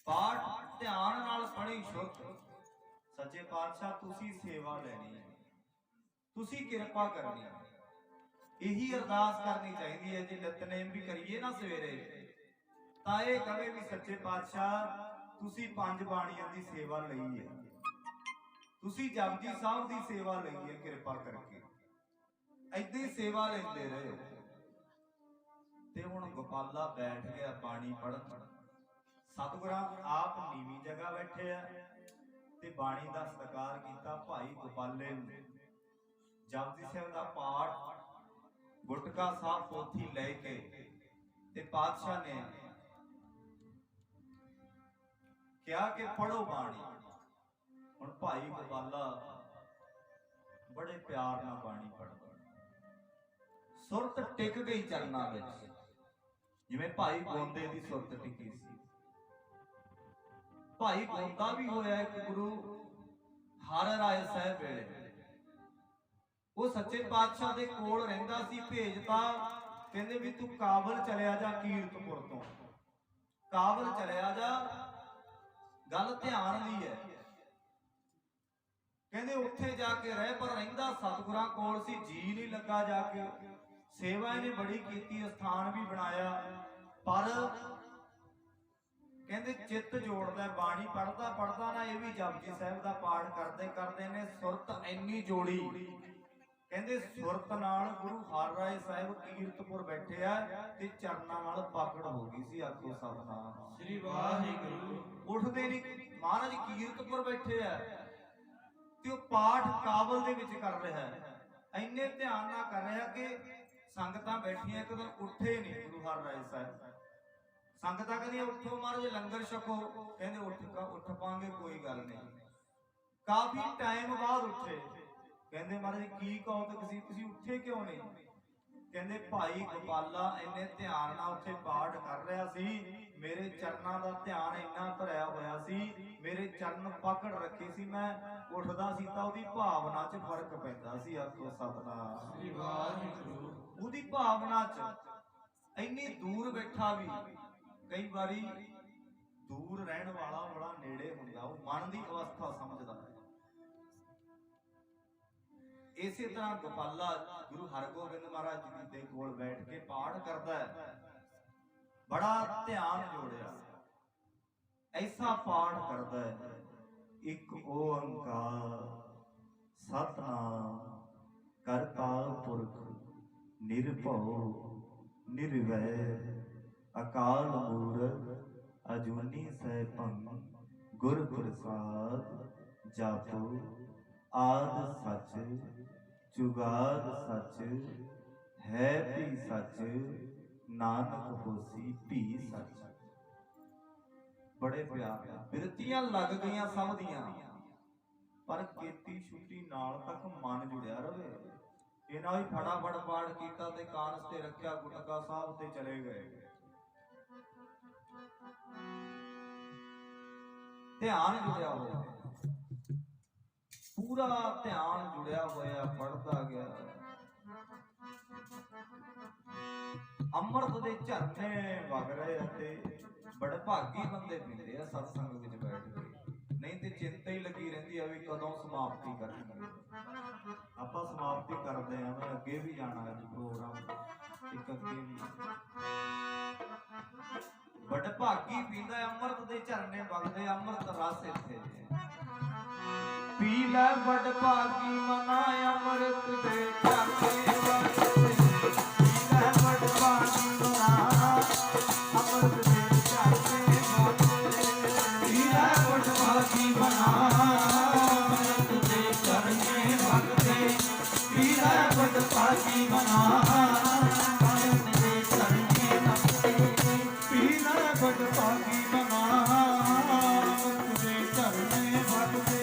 ਪਾਠ ਧਿਆਨ ਨਾਲ ਪੜ੍ਹੀ ਸ਼ੁੱਧ। ਸੱਚੇ ਪਾਤਸ਼ਾਹ ਤੁਸੀਂ ਸੇਵਾ ਲੈਣੀ ਹੈ, ਤੁਸੀਂ ਕਿਰਪਾ ਕਰਨੀ ਹੈ। ਇਹੀ ਅਰਦਾਸ ਕਰਨੀ ਚਾਹੀਦੀ ਹੈ। ਜੇ ਨਿਤਨੇਮ ਵੀ ਕਰੀਏ ਨਾ ਸਵੇਰੇ, ਤਾਂ ਇਹ ਕਹੇ ਵੀ ਸੱਚੇ ਪਾਤਸ਼ਾਹ ਤੁਸੀਂ ਪੰਜ ਬਾਣੀਆਂ ਦੀ ਸੇਵਾ ਲਈ ਹੈ, ਤੁਸੀਂ ਜਪਜੀ ਸਾਹਿਬ ਦੀ ਸੇਵਾ ਲਈ ਹੈ, ਕਿਰਪਾ ਕਰਕੇ ਏਦਾਂ ਹੀ ਸੇਵਾ ਲੈਂਦੇ ਰਹੋ। ਤੇ ਹੁਣ ਗੋਪਾਲਾ ਬੈਠ ਗਿਆ ਬਾਣੀ ਪੜ੍ਹਨ। ਸਤਿਗੁਰਾਂ ਆਪ ਨੀਵੀਂ ਜਗ੍ਹਾ ਬੈਠੇ ਆ ਤੇ ਬਾਣੀ ਦਾ ਸਤਿਕਾਰ ਕੀਤਾ ਭਾਈ ਗੋਪਾਲੇ ਨੇ। ਜਪਜੀ ਸਾਹਿਬ ਦਾ ਪਾਠ ਗੁਟਕਾ ਸਾਹਿਬ ਪੋਥੀ ਲੈ ਕੇ ਤੇ ਪਾਤਸ਼ਾਹ ਨੇ ਕਿਹਾ ਕਿ ਪੜੋ ਬਾਣੀ। ਹੁਣ ਭਾਈ ਗੋਪਾਲਾ ਬੜੇ ਪਿਆਰ ਨਾਲ ਬਾਣੀ ਪੜਦਾ। ਸੁਰਤ ਟਿਕ ਗਈ ਚਰਨਾਂ ਵਿੱਚ, ਜਿਵੇਂ ਭਾਈ ਗੋਂਦੇ ਦੀ ਸੁਰਤ ਟਿਕੀ ਸੀ। ਭਾਈ ਗੋਂਦਾ ਵੀ ਹੋਇਆ ਇੱਕ ਗੁਰੂ ਹਰਿ ਰਾਏ ਸਾਹਿਬ ਵੇਲੇ। ਉਹ ਸੱਚੇ ਪਾਤਸ਼ਾਹ ਦੇ ਕੋਲ ਰਹਿੰਦਾ ਸੀ। ਭੇਜਤਾ, ਕਹਿੰਦੇ ਵੀ ਤੂੰ ਕਾਬਲ ਚਲਿਆ ਜਾ, ਕੀਰਤਪੁਰ ਤੋਂ ਕਾਬਲ ਚਲਿਆ ਜਾ, ਗੱਲ ਧਿਆਨ ਦੀ ਹੈ। ਕਹਿੰਦੇ ਉੱਥੇ ਜਾ ਕੇ ਰਹਿ, ਪਰ ਰਹਿੰਦਾ ਸਤਿਗੁਰਾਂ ਕੋਲ ਸੀ। ਜੀ ਨਹੀਂ ਲੱਗਾ ਜਾ ਕੇ। ਸੇਵਾ ਇਹਨੇ ਬੜੀ ਕੀਤੀ, ਅਸਥਾਨ ਵੀ ਬਣਾਇਆ, ਪਰ ਕਹਿੰਦੇ ਚਿੱਤ ਜੋੜਦਾ। ਬਾਣੀ ਪੜਦਾ ਪੜਦਾ ਨਾ, ਇਹ ਵੀ ਜਪਜੀ ਸਾਹਿਬ ਦਾ ਪਾਠ ਕਰਦੇ ਕਰਦੇ ਨੇ ਸੁਰਤ ਇੰਨੀ ਜੋੜੀ। ਕਹਿੰਦੇ ਸੁਰਤ ਨਾਲ ਗੁਰੂ ਹਰਿ ਰਾਏ ਸਾਹਿਬ ਕੀਰਤਪੁਰ ਬੈਠੇ ਆ ਤੇ ਚਰਨਾਂ ਨਾਲ ਪਕੜ ਹੋ ਗਈ ਸੀ। ਆਖੋ ਸਤਿਨਾਮ ਸ੍ਰੀ ਵਾਹਿਗੁਰੂ। ਉੱਠਦੇ ਨਹੀਂ, ਮਹਾਰਾਜ ਕੀਰਤਪੁਰ ਬੈਠੇ ਆ ਤੇ ਉਹ ਪਾਠ ਕਾਬਲ ਦੇ ਵਿੱਚ ਕਰ ਰਿਹਾ ਹੈ। ਇੰਨੇ ਧਿਆਨ ਨਾਲ ਕਰ ਰਿਹਾ ਕਿ ਸੰਗਤਾਂ ਬੈਠੀਆਂ ਇੱਕ ਦਿਨ ਉੱਠੇ ਨਹੀਂ ਗੁਰੂ ਹਰਿ ਰਾਏ ਸਾਹਿਬ। ਸੰਗਤਾਂ ਕਹਿੰਦੀਆਂ ਉੱਠੋ ਮਹਾਰਾਜ ਲੰਗਰ ਛਕੋ। ਕਹਿੰਦੇ ਉੱਠ ਪਾਂਗੇ, ਕੋਈ ਗੱਲ ਨਹੀਂ। ਕਾਫੀ ਟਾਈਮ ਬਾਅਦ ਉੱਠੇ। ਕਹਿੰਦੇ ਮਹਾਰਾਜ ਕੀ ਕੌਤਕ ਸੀ, ਤੁਸੀਂ ਉੱਠੇ ਕਿਉਂ ਨਹੀਂ? ਕਹਿੰਦੇ ਭਾਈ ਗੋਪਾਲਾ ਇੰਨੇ ਧਿਆਨ ਨਾਲ ਉੱਥੇ ਪਾਠ ਕਰ ਰਿਹਾ ਸੀ, ਮੇਰੇ ਚਰਨਾਂ ਦਾ ਧਿਆਨ ਇੰਨਾ ਭਰਿਆ ਹੋਇਆ ਸੀ, ਮੇਰੇ ਚਰਨ ਪਕੜ ਰੱਖੇ ਸੀ। ਮੈਂ ਉੱਠਦਾ ਸੀ ਤਾਂ ਉਹਦੀ ਭਾਵਨਾ 'ਚ ਫਰਕ ਪੈਂਦਾ ਸੀ। ਆਖੋ ਸਤਿਨਾਮ ਸ੍ਰੀ ਵਾਹਿਗੁਰੂ। ਉਹਦੀ ਭਾਵਨਾ 'ਚ ਇੰਨੀ ਦੂਰ ਬੈਠਾ ਵੀ, ਕਈ ਵਾਰੀ ਦੂਰ ਰਹਿਣ ਵਾਲਾ ਬੜਾ ਨੇੜੇ ਹੁੰਦਾ, ਉਹ ਮਨ ਦੀ ਅਵਸਥਾ ਸਮਝਦਾ ਹੈ। ਇਸੇ ਤਰ੍ਹਾਂ ਗੋਪਾਲਾ ਗੁਰੂ ਹਰਗੋਬਿੰਦ ਮਹਾਰਾਜ ਜੀ ਦੇ ਕੋਲ ਬੈਠ ਕੇ ਪਾਠ ਕਰਦਾ ਹੈ। ਬੜਾ ਧਿਆਨ ਜੋੜਿਆ, ਐਸਾ ਪਾਠ ਕਰਦਾ ਹੈ। ਇੱਕ ਓੰਕਾਰ ਸਤਿਨਾਮ ਕਰਤਾ ਪੁਰਖ ਨਿਰਭਉ ਨਿਰਵੈਰ ਅਕਾਲ ਮੂਰਤ ਅਜੂਨੀ ਸੈਭੰ ਗੁਰ ਪ੍ਰਸਾਦ ਜਾਪੋ ਆਦ ਸੱਚ ਜੁਗਾਦ ਸੱਚ ਹੈ ਵੀ ਸੱਚ ਨਾਨਕ ਹੋਸੀ ਵੀ ਸੱਚ। ਬੜੇ ਪਿਆਰ ਨਾਲ ਬਿਰਤੀਆਂ ਲੱਗ ਗਈਆਂ ਸਭ ਦੀਆਂ, ਪਰ ਕੀਤੀ ਛੁੱਟੀ ਨਾਲ ਤੱਕ ਮਨ ਜੁੜਿਆ ਰਵੇ। ਇਹਨਾਂ ਵੀ ਫਟਾਫਟ ਪਾਠ ਕੀਤਾ ਤੇ ਕਾਂਸ ਤੇ ਰੱਖਿਆ, ਗੁਟਕਾ ਸਾਹਿਬ ਤੇ ਚਲੇ ਗਏ। ਧਿਆਨ ਜੁੜਿਆ ਹੋਇਆ, ਪੂਰਾ ਧਿਆਨ ਜੁੜਿਆ ਹੋਇਆ, ਪੜਦਾ ਗਿਆ। ਅੰਮ੍ਰਿਤ ਦੇ ਝਰਨੇ ਵਗ ਰਹੇ ਅਤੇ ਬੜੇ ਭਾਗੀ ਬੰਦੇ ਪੀਂਦੇ ਆ ਸਤਸੰਗ ਵਿੱਚ ਬੈਠ ਕੇ, ਨਹੀਂ ਤੇ ਚਿੰਤਾ ਹੀ ਲੱਗੀ ਰਹਿੰਦੀ ਆ ਵੀ ਕਦੋਂ ਸਮਾਪਤੀ ਕਰਨੀ। ਆਪਾਂ ਸਮਾਪਤੀ ਕਰਦੇ ਆ, ਮੈਂ ਅੱਗੇ ਵੀ ਜਾਣਾ ਹੈ ਪ੍ਰੋਗਰਾਮ, ਇੱਕ ਅੱਗੇ ਵੀ। ਬੜੇ ਭਾਗੀ ਪੀਂਦਾ ਅੰਮ੍ਰਿਤ ਦੇ ਝਰਨੇ ਵਗਦੇ, ਅੰਮ੍ਰਿਤ ਰਸ ਇੱਥੇ ਪੀ ਲੈ। ਬੜ ਭਾਗੀ ਮਨਾ ਅੰਮ੍ਰਿਤ ਦੇ ਝਰਨੇ ਵਗਦੇ, ਪੀ ਲੈ ਬੜ ਭਾਗੀ ਮਨਾ ਅੰਮ੍ਰਿਤ ਦੇ ਝਰਨੇ ਵਗਦੇ, ਪੀ ਲੈ ਬੜ ਭਾਗੀ ਮਨਾ ਅੰਮ੍ਰਿਤ ਦੇ ਝਰਨੇ ਵਗਦੇ, ਪੀ ਲੈ ਬੜ ਭਾਗੀ ਮਨਾ ਅੰਮ੍ਰਿਤ ਦੇ ਝਰਨੇ ਵਗਦੇ, ਪੀ ਲੈ ਬੜ ਭਾਗੀ ਮਨਾ ਅੰਮ੍ਰਿਤ ਦੇ ਝਰਨੇ ਵਗਦੇ,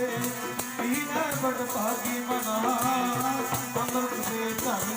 ਪੀ ਲੈ ਬੜ ਭਾਗੀ ਮਨਾ ਅੰਮ੍ਰਿਤ ਦੇ ਝਰਨੇ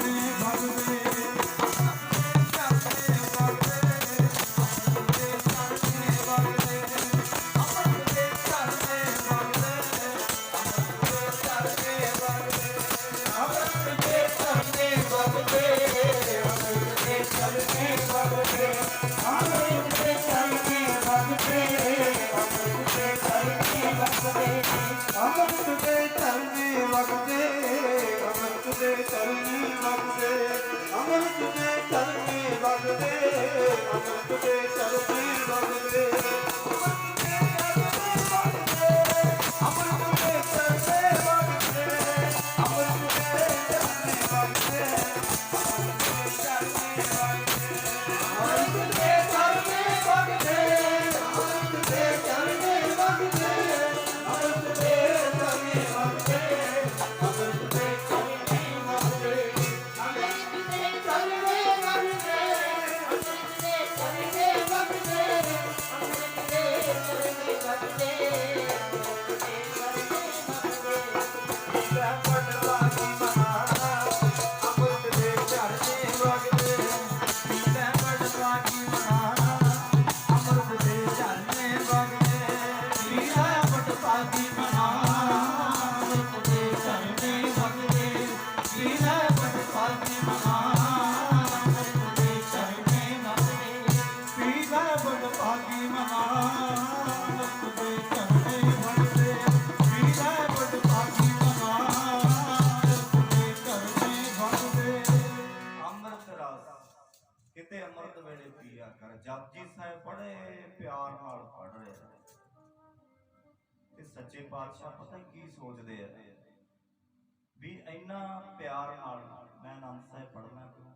ਅੰਮ੍ਰਿਤ ਰਸ ਕਿਤੇ ਅੰਮ੍ਰਿਤ ਵੇਲੇ ਪੀਆ ਕਰ। ਜਪਜੀ ਸਾਹਿਬ ਬੜੇ ਪਿਆਰ ਨਾਲ ਪੜ ਰਿਹਾ ਤੇ ਸੱਚੇ ਪਾਤਸ਼ਾਹ ਪਤਾ ਕੀ ਸੋਚਦੇ ਆ ਵੀ ਇੰਨਾ ਪਿਆਰ ਨਾਲ ਮੈਂ ਆਨੰਦ ਸਾਹਿਬ ਪੜਨਾ ਕਿਉਂ।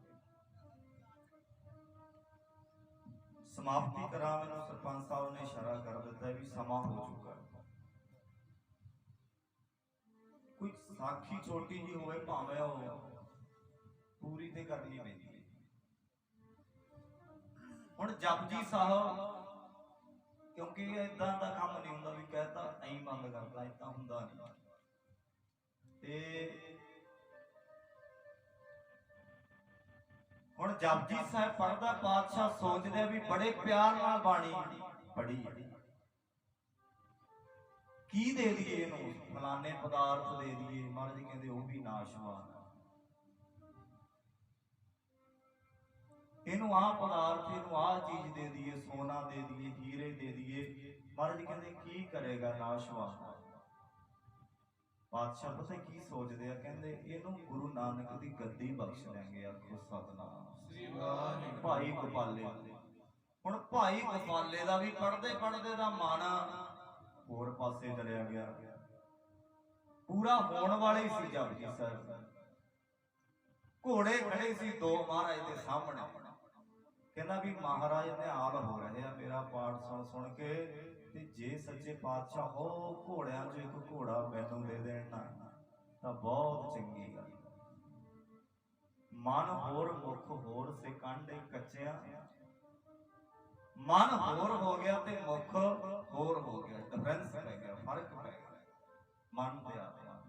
ਸਮਾਪਤੀ ਕਰਾਂ ਮੈਨੂੰ ਸਰਪੰਚ ਸਾਹਿਬ ਨੇ ਇਸ਼ਾਰਾ ਕਰ ਦਿੱਤਾ ਵੀ ਸਮਾਂ ਹੋ ਚੁੱਕਾ। ਕੋਈ ਸਾਖੀ ਛੋਟੀ ਜੀ ਹੋਵੇ ਭਾਵੇਂ ਉਹ ਪੂਰੀ ਤੇ ਕਰਨੀ ਪੈਂਦੀ ਹੈ। ਹੁਣ ਜਪਜੀ ਸਾਹਿਬ ਕਿਉਂਕਿ ਇਦਾਂ ਦਾ ਕੰਮ ਨਹੀਂ ਹੁੰਦਾ ਵੀ ਕਹਿਤਾ ਐਂ ਬੰਦ ਕਰਦਾ, ਇਦਾਂ ਹੁੰਦਾ ਨਹੀਂ। ਤੇ ਹੁਣ ਜਪਜੀ ਸਾਹਿਬ ਪੜਦਾ ਪਾਤਸ਼ਾਹ ਸੋਚਦੇ ਵੀ ਬੜੇ ਪਿਆਰ ਨਾਲ ਬਾਣੀ ਪੜੀ, ਕੀ ਦੇ ਦਈਏ ਇਹਨੂੰ, ਫਲਾਣੇ ਪਦਾਰਥ ਦੇ ਦਈਏ। ਮਹਾਰਾਜ ਜੀ ਕਹਿੰਦੇ ਉਹ ਵੀ ਨਾਸ਼ਵਾਨ, ਇਹਨੂੰ ਆਹ ਪਦਾਰਥ, ਇਹਨੂੰ ਆਹ ਚੀਜ਼ ਦੇ ਦਈਏ, ਸੋਨਾ ਦੇ ਦਈਏ, ਹੀਰੇ ਦੇ ਦਈਏ। ਮਹਾਰਾਜ ਜੀ ਕਹਿੰਦੇ ਕੀ ਕਰੇਗਾ ਨਾਸ਼ਵਾਨ। ਪਾਤਸ਼ਾਹ ਪਤਾ ਕੀ ਸੋਚਦੇ ਆ, ਕਹਿੰਦੇ ਇਹਨੂੰ ਗੁਰੂ ਨਾਨਕ ਦੀ ਗੱਦੀ ਬਖਸ਼ ਦੇਂਗੇ। ਆਖੋ ਸਤਨਾਮ ਸ੍ਰੀ ਵਾਹਿਗੁਰੂ। ਭਾਈ ਗੋਪਾਲੇ, ਹੁਣ ਭਾਈ ਗੋਪਾਲੇ ਦਾ ਵੀ ਪੜਦੇ ਪੜਦੇ ਦਾ ਮਨ ਹੋਰ ਪਾਸੇ ਚਲਿਆ ਗਿਆ। ਪੂਰਾ ਹੋਣ ਵਾਲੇ ਸੀ ਜਪਜੀ ਸਾਹਿਬ। ਘੋੜੇ ਖੜੇ ਸੀ ਦੋ ਮਹਾਰਾਜ ਦੇ ਸਾਹਮਣੇ। ਕਹਿੰਦਾ ਵੀ ਮਹਾਰਾਜ ਨਿਹਾਲ ਹੋ ਰਹੇ ਆ ਮੇਰਾ ਪਾਠ ਸੁਣ ਸੁਣ ਕੇ, ਤੇ ਜੇ ਸੱਚੇ ਪਾਤਸ਼ਾਹ ਹੋ ਘੋੜਿਆਂ 'ਚ ਇੱਕ ਘੋੜਾ ਮੈਨੂੰ ਦੇ ਦੇਣ ਨਾ ਤਾਂ ਬਹੁਤ ਚੰਗੀ ਗੱਲ। ਮਨ ਹੋਰ ਮੁਖ ਹੋਰ ਸੇ ਕਾਂਡੇ ਕੱਚਿਆਂ, ਮਨ ਹੋਰ ਹੋ ਗਿਆ ਤੇ ਮੁਖ ਹੋਰ ਹੋ ਗਿਆ। ਡਿਫਰੈਂਸ ਪੈ ਗਿਆ, ਫਰਕ ਪੈ ਗਿਆ। ਮਨ ਤੇ ਆਤਮਾ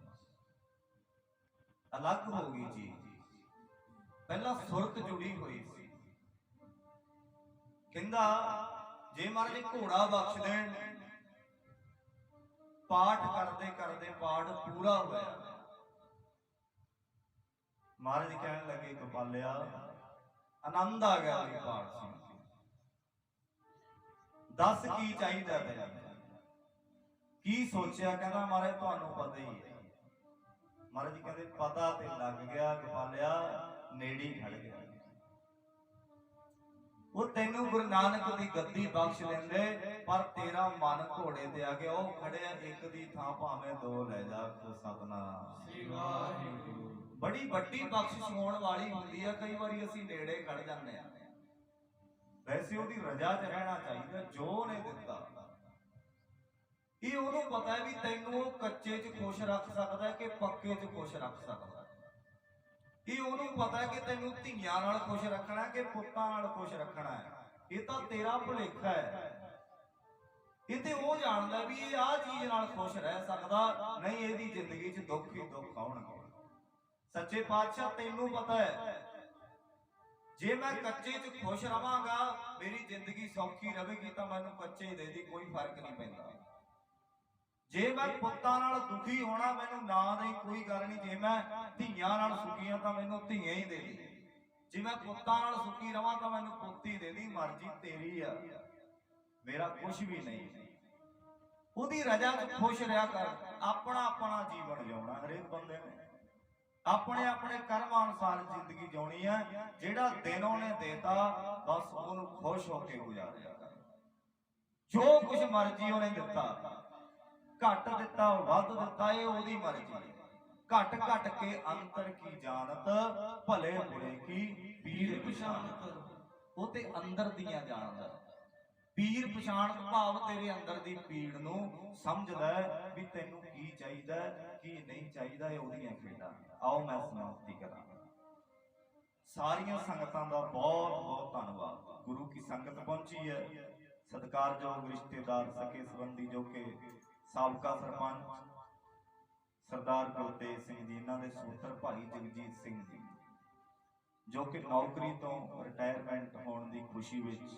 ਅਲੱਗ ਹੋ ਗਈ ਜੀ। ਪਹਿਲਾਂ ਸੁਰਤ ਜੁੜੀ ਹੋਈ ਸੀ। ਕਹਿੰਦਾ ਜੇ ਮਹਾਰਾਜ ਘੋੜਾ ਬਖਸ਼ ਦੇਣ, ਪਾਠ ਕਰਦੇ ਕਰਦੇ ਪਾਠ ਪੂਰਾ ਹੋਇਆ। ਮਹਾਰਾਜ ਕਹਿਣ ਲੱਗੇ ਗੋਪਾਲਿਆ ਆਨੰਦ ਆ ਗਿਆ ਵੀ ਪਾਠ ਸੁਣ ਕੇ, ਦੱਸ ਕੀ ਚਾਹੀਦਾ ਤੈਨੂੰ, ਕੀ ਸੋਚਿਆ। ਕਹਿੰਦਾ ਮਹਾਰਾਜ ਤੁਹਾਨੂੰ ਪਤਾ ਹੀ ਹੈ। ਮਹਾਰਾਜ ਜੀ ਕਹਿੰਦੇ ਪਤਾ ਤੇ ਲੱਗ ਗਿਆ ਗੋਪਾਲਿਆ, ਨੇੜੇ ਖੜ ਗਿਆ। ਉਹ ਤੈਨੂੰ ਗੁਰੂ ਨਾਨਕ ਦੀ ਗੱਦੀ ਬਖਸ਼ ਦਿੰਦੇ, ਪਰ ਤੇਰਾ ਮਨ ਘੋੜੇ ਤੇ ਆ ਗਿਆ। ਉਹ ਖੜਿਆ ਇੱਕ ਦੀ ਥਾਂ ਭਾਵੇਂ ਦੋ ਲੈ ਜਾ। ਸਤਨਾਮ ਸ੍ਰੀ ਵਾਹਿਗੁਰੂ। ਬੜੀ ਵੱਡੀ ਬਖਸ਼ਿਸ਼ ਹੋਣ ਵਾਲੀ ਹੁੰਦੀ ਆ। ਕਈ ਵਾਰੀ ਅਸੀਂ ਨੇੜੇ ਖੜ ਜਾਂਦੇ ਆ। ਵੈਸੇ ਉਹਦੀ ਰਜ਼ਾ 'ਚ ਰਹਿਣਾ ਚਾਹੀਦਾ ਜੋ ਉਹਨੇ ਦਿੱਤਾ। ਇਹ ਉਹਨੂੰ ਪਤਾ ਹੈ ਵੀ ਤੈਨੂੰ ਉਹ ਕੱਚੇ 'ਚ ਖੁਸ਼ ਰੱਖ ਸਕਦਾ ਕਿ ਪੱਕੇ 'ਚ ਖੁਸ਼ ਰੱਖ ਸਕਦਾ। ਇਹ ਉਹਨੂੰ ਪਤਾ ਹੈ ਕਿ ਤੈਨੂੰ ਧੀਆਂ ਨਾਲ ਖੁਸ਼ ਰੱਖਣਾ ਕਿ ਪੁੱਤਾਂ ਨਾਲ ਖੁਸ਼ ਰੱਖਣਾ ਹੈ। ਇਹ ਤਾਂ ਤੇਰਾ ਭੁਲੇਖਾ ਹੈ। ਇਹ ਤੇ ਉਹ ਜਾਣਦਾ ਵੀ ਇਹ ਆਹ ਚੀਜ਼ ਨਾਲ ਖੁਸ਼ ਰਹਿ ਸਕਦਾ, ਨਹੀਂ ਇਹਦੀ ਜ਼ਿੰਦਗੀ 'ਚ ਦੁੱਖ ਹੀ ਦੁੱਖ ਆਉਣਗੇ। ਸੱਚੇ ਪਾਤਸ਼ਾਹ ਤੈਨੂੰ ਪਤਾ ਹੈ ਜੇ ਮੈਂ ਕੱਚੇ 'ਚ ਖੁਸ਼ ਰਵਾਂਗਾ ਮੇਰੀ ਜ਼ਿੰਦਗੀ ਸੌਖੀ ਰਹੇਗੀ, ਤਾਂ ਮੈਨੂੰ ਕੱਚੇ ਦੇ ਦੀ ਕੋਈ ਫਰਕ ਨਹੀਂ ਪੈਂਦਾ। ਜੇ ਮੈਂ ਪੁੱਤਾਂ ਨਾਲ ਦੁਖੀ ਹੋਣਾ ਮੈਨੂੰ ਨਾ ਦੇ ਕੋਈ ਗੱਲ ਨਹੀਂ। ਜੇ ਮੈਂ ਧੀਆਂ ਨਾਲ ਸੁਖੀ ਹਾਂ ਤਾਂ ਮੈਨੂੰ ਧੀਆਂ ਹੀ ਦੇ ਦੇ। ਜੇ ਮੈਂ ਪੁੱਤਾਂ ਨਾਲ ਸੁਖੀ ਰਵਾਂ ਤਾਂ ਮੈਨੂੰ ਪੋਤੀ ਦੇ ਦੀ, ਮਰਜ਼ੀ ਤੇਰੀ ਆ, ਮੇਰਾ ਕੁਝ ਵੀ ਨਹੀਂ। ਉਹਦੀ ਰਜ਼ਾ 'ਚ ਖੁਸ਼ ਰਿਹਾ ਕਰ। ਆਪਣਾ ਆਪਣਾ ਜੀਵਨ ਜਿਉਣਾ ਹਰੇਕ ਬੰਦੇ ਨੇ, ਆਪਣੇ ਆਪਣੇ ਕਰਮਾਂ ਅਨੁਸਾਰ ਜ਼ਿੰਦਗੀ ਜਿਉਣੀ ਹੈ। ਜਿਹੜਾ ਦਿਨ ਉਹਨੇ ਦੇਤਾ ਬਸ ਉਹਨੂੰ ਖੁਸ਼ ਹੋ ਕੇ ਗੁਜ਼ਾਰਿਆ ਕਰ। ਜੋ ਕੁਝ ਮਰਜ਼ੀ ਉਹਨੇ ਦਿੱਤਾ, ਘੱਟ ਦਿੱਤਾ ਵੱਧ ਦਿੱਤਾ, ਇਹ ਉਹਦੀ ਮਰਜ਼ੀ ਹੈ। ਘਟ ਘਟ ਕੇ ਅੰਤਰ ਕੀ ਜਾਣਤ, ਭਲੇ ਬੁਰੇ ਕੀ ਪੀਰ ਪਛਾਣਤ। ਉਹ ਤੇ ਅੰਦਰ ਦੀਆਂ ਜਾਣਦਾ। ਪੀਰ ਪਛਾਣਤ ਭਾਵ ਤੇਰੇ ਅੰਦਰ ਦੀ ਪੀੜ ਨੂੰ ਸਮਝਦਾ ਵੀ ਤੈਨੂੰ ਕੀ ਚਾਹੀਦਾ ਕੀ ਨਹੀਂ ਚਾਹੀਦਾ। ਇਹ ਉਹਦੀਆਂ ਖੇਡਾਂ। ਆਓ ਮੈਂ ਸਮਾਪਤੀ ਕਰਾਂ। ਸਾਰੀਆਂ ਸੰਗਤਾਂ ਦਾ ਬਹੁਤ ਬਹੁਤ ਧੰਨਵਾਦ। ਗੁਰੂ ਕੀ ਸੰਗਤ ਪਹੁੰਚੀ ਹੈ, ਸਤਿਕਾਰਯੋਗ ਰਿਸ਼ਤੇਦਾਰ, ਸਕੇ ਸੰਬੰਧੀ, ਜੋ ਕਿ ਸਾਬਕਾ ਸਰਪੰਚ ਸਰਦਾਰ ਗੁਰਤੇਜ ਸਿੰਘ ਜੀ, ਇਹਨਾਂ ਦੇ ਸਪੁੱਤਰ ਭਾਈ ਜਗਜੀਤ ਸਿੰਘ ਜੀ, ਜੋ ਕਿ ਨੌਕਰੀ ਤੋਂ ਰਿਟਾਇਰਮੈਂਟ ਹੋਣ ਦੀ ਖੁਸ਼ੀ ਵਿੱਚ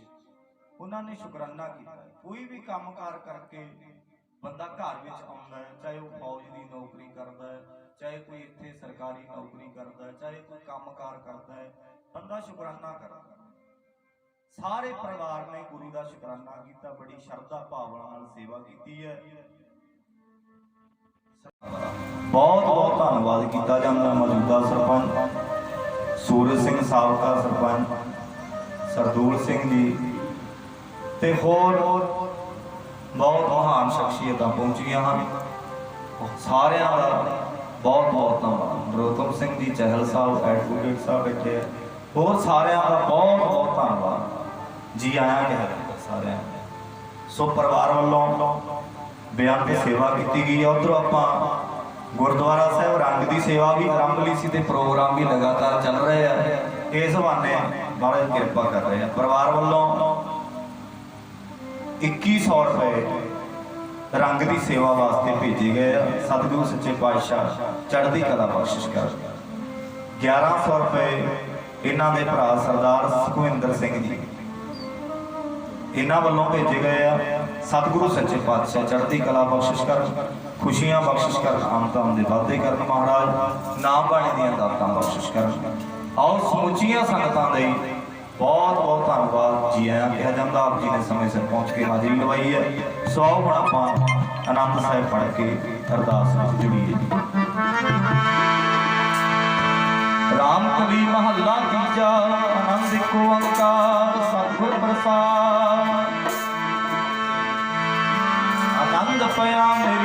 ਉਹਨਾਂ ਨੇ ਸ਼ੁਕਰਾਨਾ ਕੀਤਾ। ਕੋਈ ਵੀ ਕੰਮਕਾਰ ਕਰਕੇ ਬੰਦਾ ਘਰ ਵਿੱਚ ਆਉਂਦਾ ਹੈ, ਚਾਹੇ ਉਹ ਫੌਜ ਦੀ ਨੌਕਰੀ ਕਰਦਾ ਹੈ, ਚਾਹੇ ਕੋਈ ਇੱਥੇ ਸਰਕਾਰੀ ਨੌਕਰੀ ਕਰਦਾ ਹੈ, ਚਾਹੇ ਕੋਈ ਕੰਮਕਾਰ ਕਰਦਾ ਹੈ, ਬੰਦਾ ਸ਼ੁਕਰਾਨਾ ਕਰਦਾ। ਸਾਰੇ ਪਰਿਵਾਰ ਨੇ ਗੁਰੂ ਦਾ ਸ਼ੁਕਰਾਨਾ ਕੀਤਾ, ਬੜੀ ਸ਼ਰਧਾ ਭਾਵਨਾ ਨਾਲ ਸੇਵਾ ਕੀਤੀ ਹੈ। ਬਹੁਤ ਬਹੁਤ ਧੰਨਵਾਦ ਕੀਤਾ ਜਾਂਦਾ ਮੌਜੂਦਾ ਸਰਪੰਚ ਸੂਰਜ ਸਿੰਘ, ਸਾਬਕਾ ਸਰਪੰਚ ਸਰਦੂਲ ਸਿੰਘ ਜੀ, ਤੇ ਹੋਰ ਬਹੁਤ ਮਹਾਨ ਸ਼ਖਸੀਅਤਾਂ ਪਹੁੰਚੀਆਂ ਹਨ। ਸਾਰਿਆਂ ਦਾ ਬਹੁਤ ਬਹੁਤ ਧੰਨਵਾਦ। ਨਰੋਤਮ ਸਿੰਘ ਜੀ ਚਹਿਲ ਸਾਹਿਬ, ਐਡਵੋਕੇਟ ਸਾਹਿਬ ਬੈਠੇ ਆ, ਹੋਰ ਸਾਰਿਆਂ ਦਾ ਬਹੁਤ ਬਹੁਤ ਧੰਨਵਾਦ। ਜੀ ਆਇਆਂ ਕਿਹਾ ਜਾਂਦਾ ਸਾਰਿਆਂ। ਸੋ ਪਰਿਵਾਰ ਵੱਲੋਂ ਬੇਅੰਤ ਸੇਵਾ ਕੀਤੀ ਗਈ ਹੈ। ਉੱਧਰੋਂ ਆਪਾਂ ਗੁਰਦੁਆਰਾ ਸਾਹਿਬ ਰੰਗ ਦੀ ਸੇਵਾ ਵੀ ਆਰੰਭ ਲਈ ਸੀ ਤੇ ਪ੍ਰੋਗਰਾਮ ਵੀ ਲਗਾਤਾਰ ਚੱਲ ਰਹੇ ਆ। ਇਸ ਬਹਾਨੇ ਬਾਰੇ ਕਿਰਪਾ ਕਰ ਰਹੇ ਆ। ਪਰਿਵਾਰ ਵੱਲੋਂ 2100 ਰੁਪਏ ਰੰਗ ਦੀ ਸੇਵਾ ਵਾਸਤੇ ਭੇਜੇ ਗਏ ਆ। ਸਤਿਗੁਰੂ ਸੱਚੇ ਪਾਤਸ਼ਾਹ ਚੜ੍ਹਦੀ ਕਲਾ ਬਖਸ਼ਿਸ਼ ਕਰ। 1100 ਰੁਪਏ ਇਹਨਾਂ ਦੇ ਭਰਾ ਸਰਦਾਰ ਸੁਖਵਿੰਦਰ ਸਿੰਘ ਜੀ, ਇਹਨਾਂ ਵੱਲੋਂ ਭੇਜੇ ਗਏ ਆ। ਸਤਿਗੁਰੂ ਸੱਚੇ ਪਾਤਸ਼ਾਹ ਚੜ੍ਹਦੀ ਕਲਾ ਬਖਸ਼ਿਸ਼ ਕਰ, ਖੁਸ਼ੀਆਂ ਬਖਸ਼ਿਸ਼ ਕਰ, ਆਮਦਨ ਦੇ ਵਾਧੇ ਕਰਨ ਮਹਾਰਾਜ, ਨਾਮ ਬਾਣੀ ਦੀਆਂ ਦਾਤਾਂ ਬਖਸ਼ਿਸ਼ ਕਰ। ਆਓ ਸਮੁੱਚੀਆਂ ਸੰਗਤਾਂ ਦੇ ਬਹੁਤ ਬਹੁਤ ਧੰਨਵਾਦ। ਜੀ ਆਇਆਂ ਕਿਹਾ ਜਾਂਦਾ। ਆਪ ਜੀ ਨੇ ਸਮੇਂ ਸਿਰ ਪਹੁੰਚ ਕੇ ਹਾਜ਼ਰੀ ਲਵਾਈ ਹੈ। ਸੋ ਆਓ ਹੁਣ ਆਪਾਂ ਆਨੰਦ ਸਾਹਿਬ ਪੜ੍ਹ ਕੇ ਅਰਦਾਸ ਵਿੱਚ ਜੁੜੀਏ। ਰਾਮ ਕਲੀ ਮਹੱਲਾ ਤੀਜਾ। ਆਨੰਦ ਏਕ ਓੰਕਾਰ ਸਤਿਗੁਰ ਪ੍ਰਸਾਦਿ। ਆਨੰਦ ਪਿਆ ਮੇਰੇ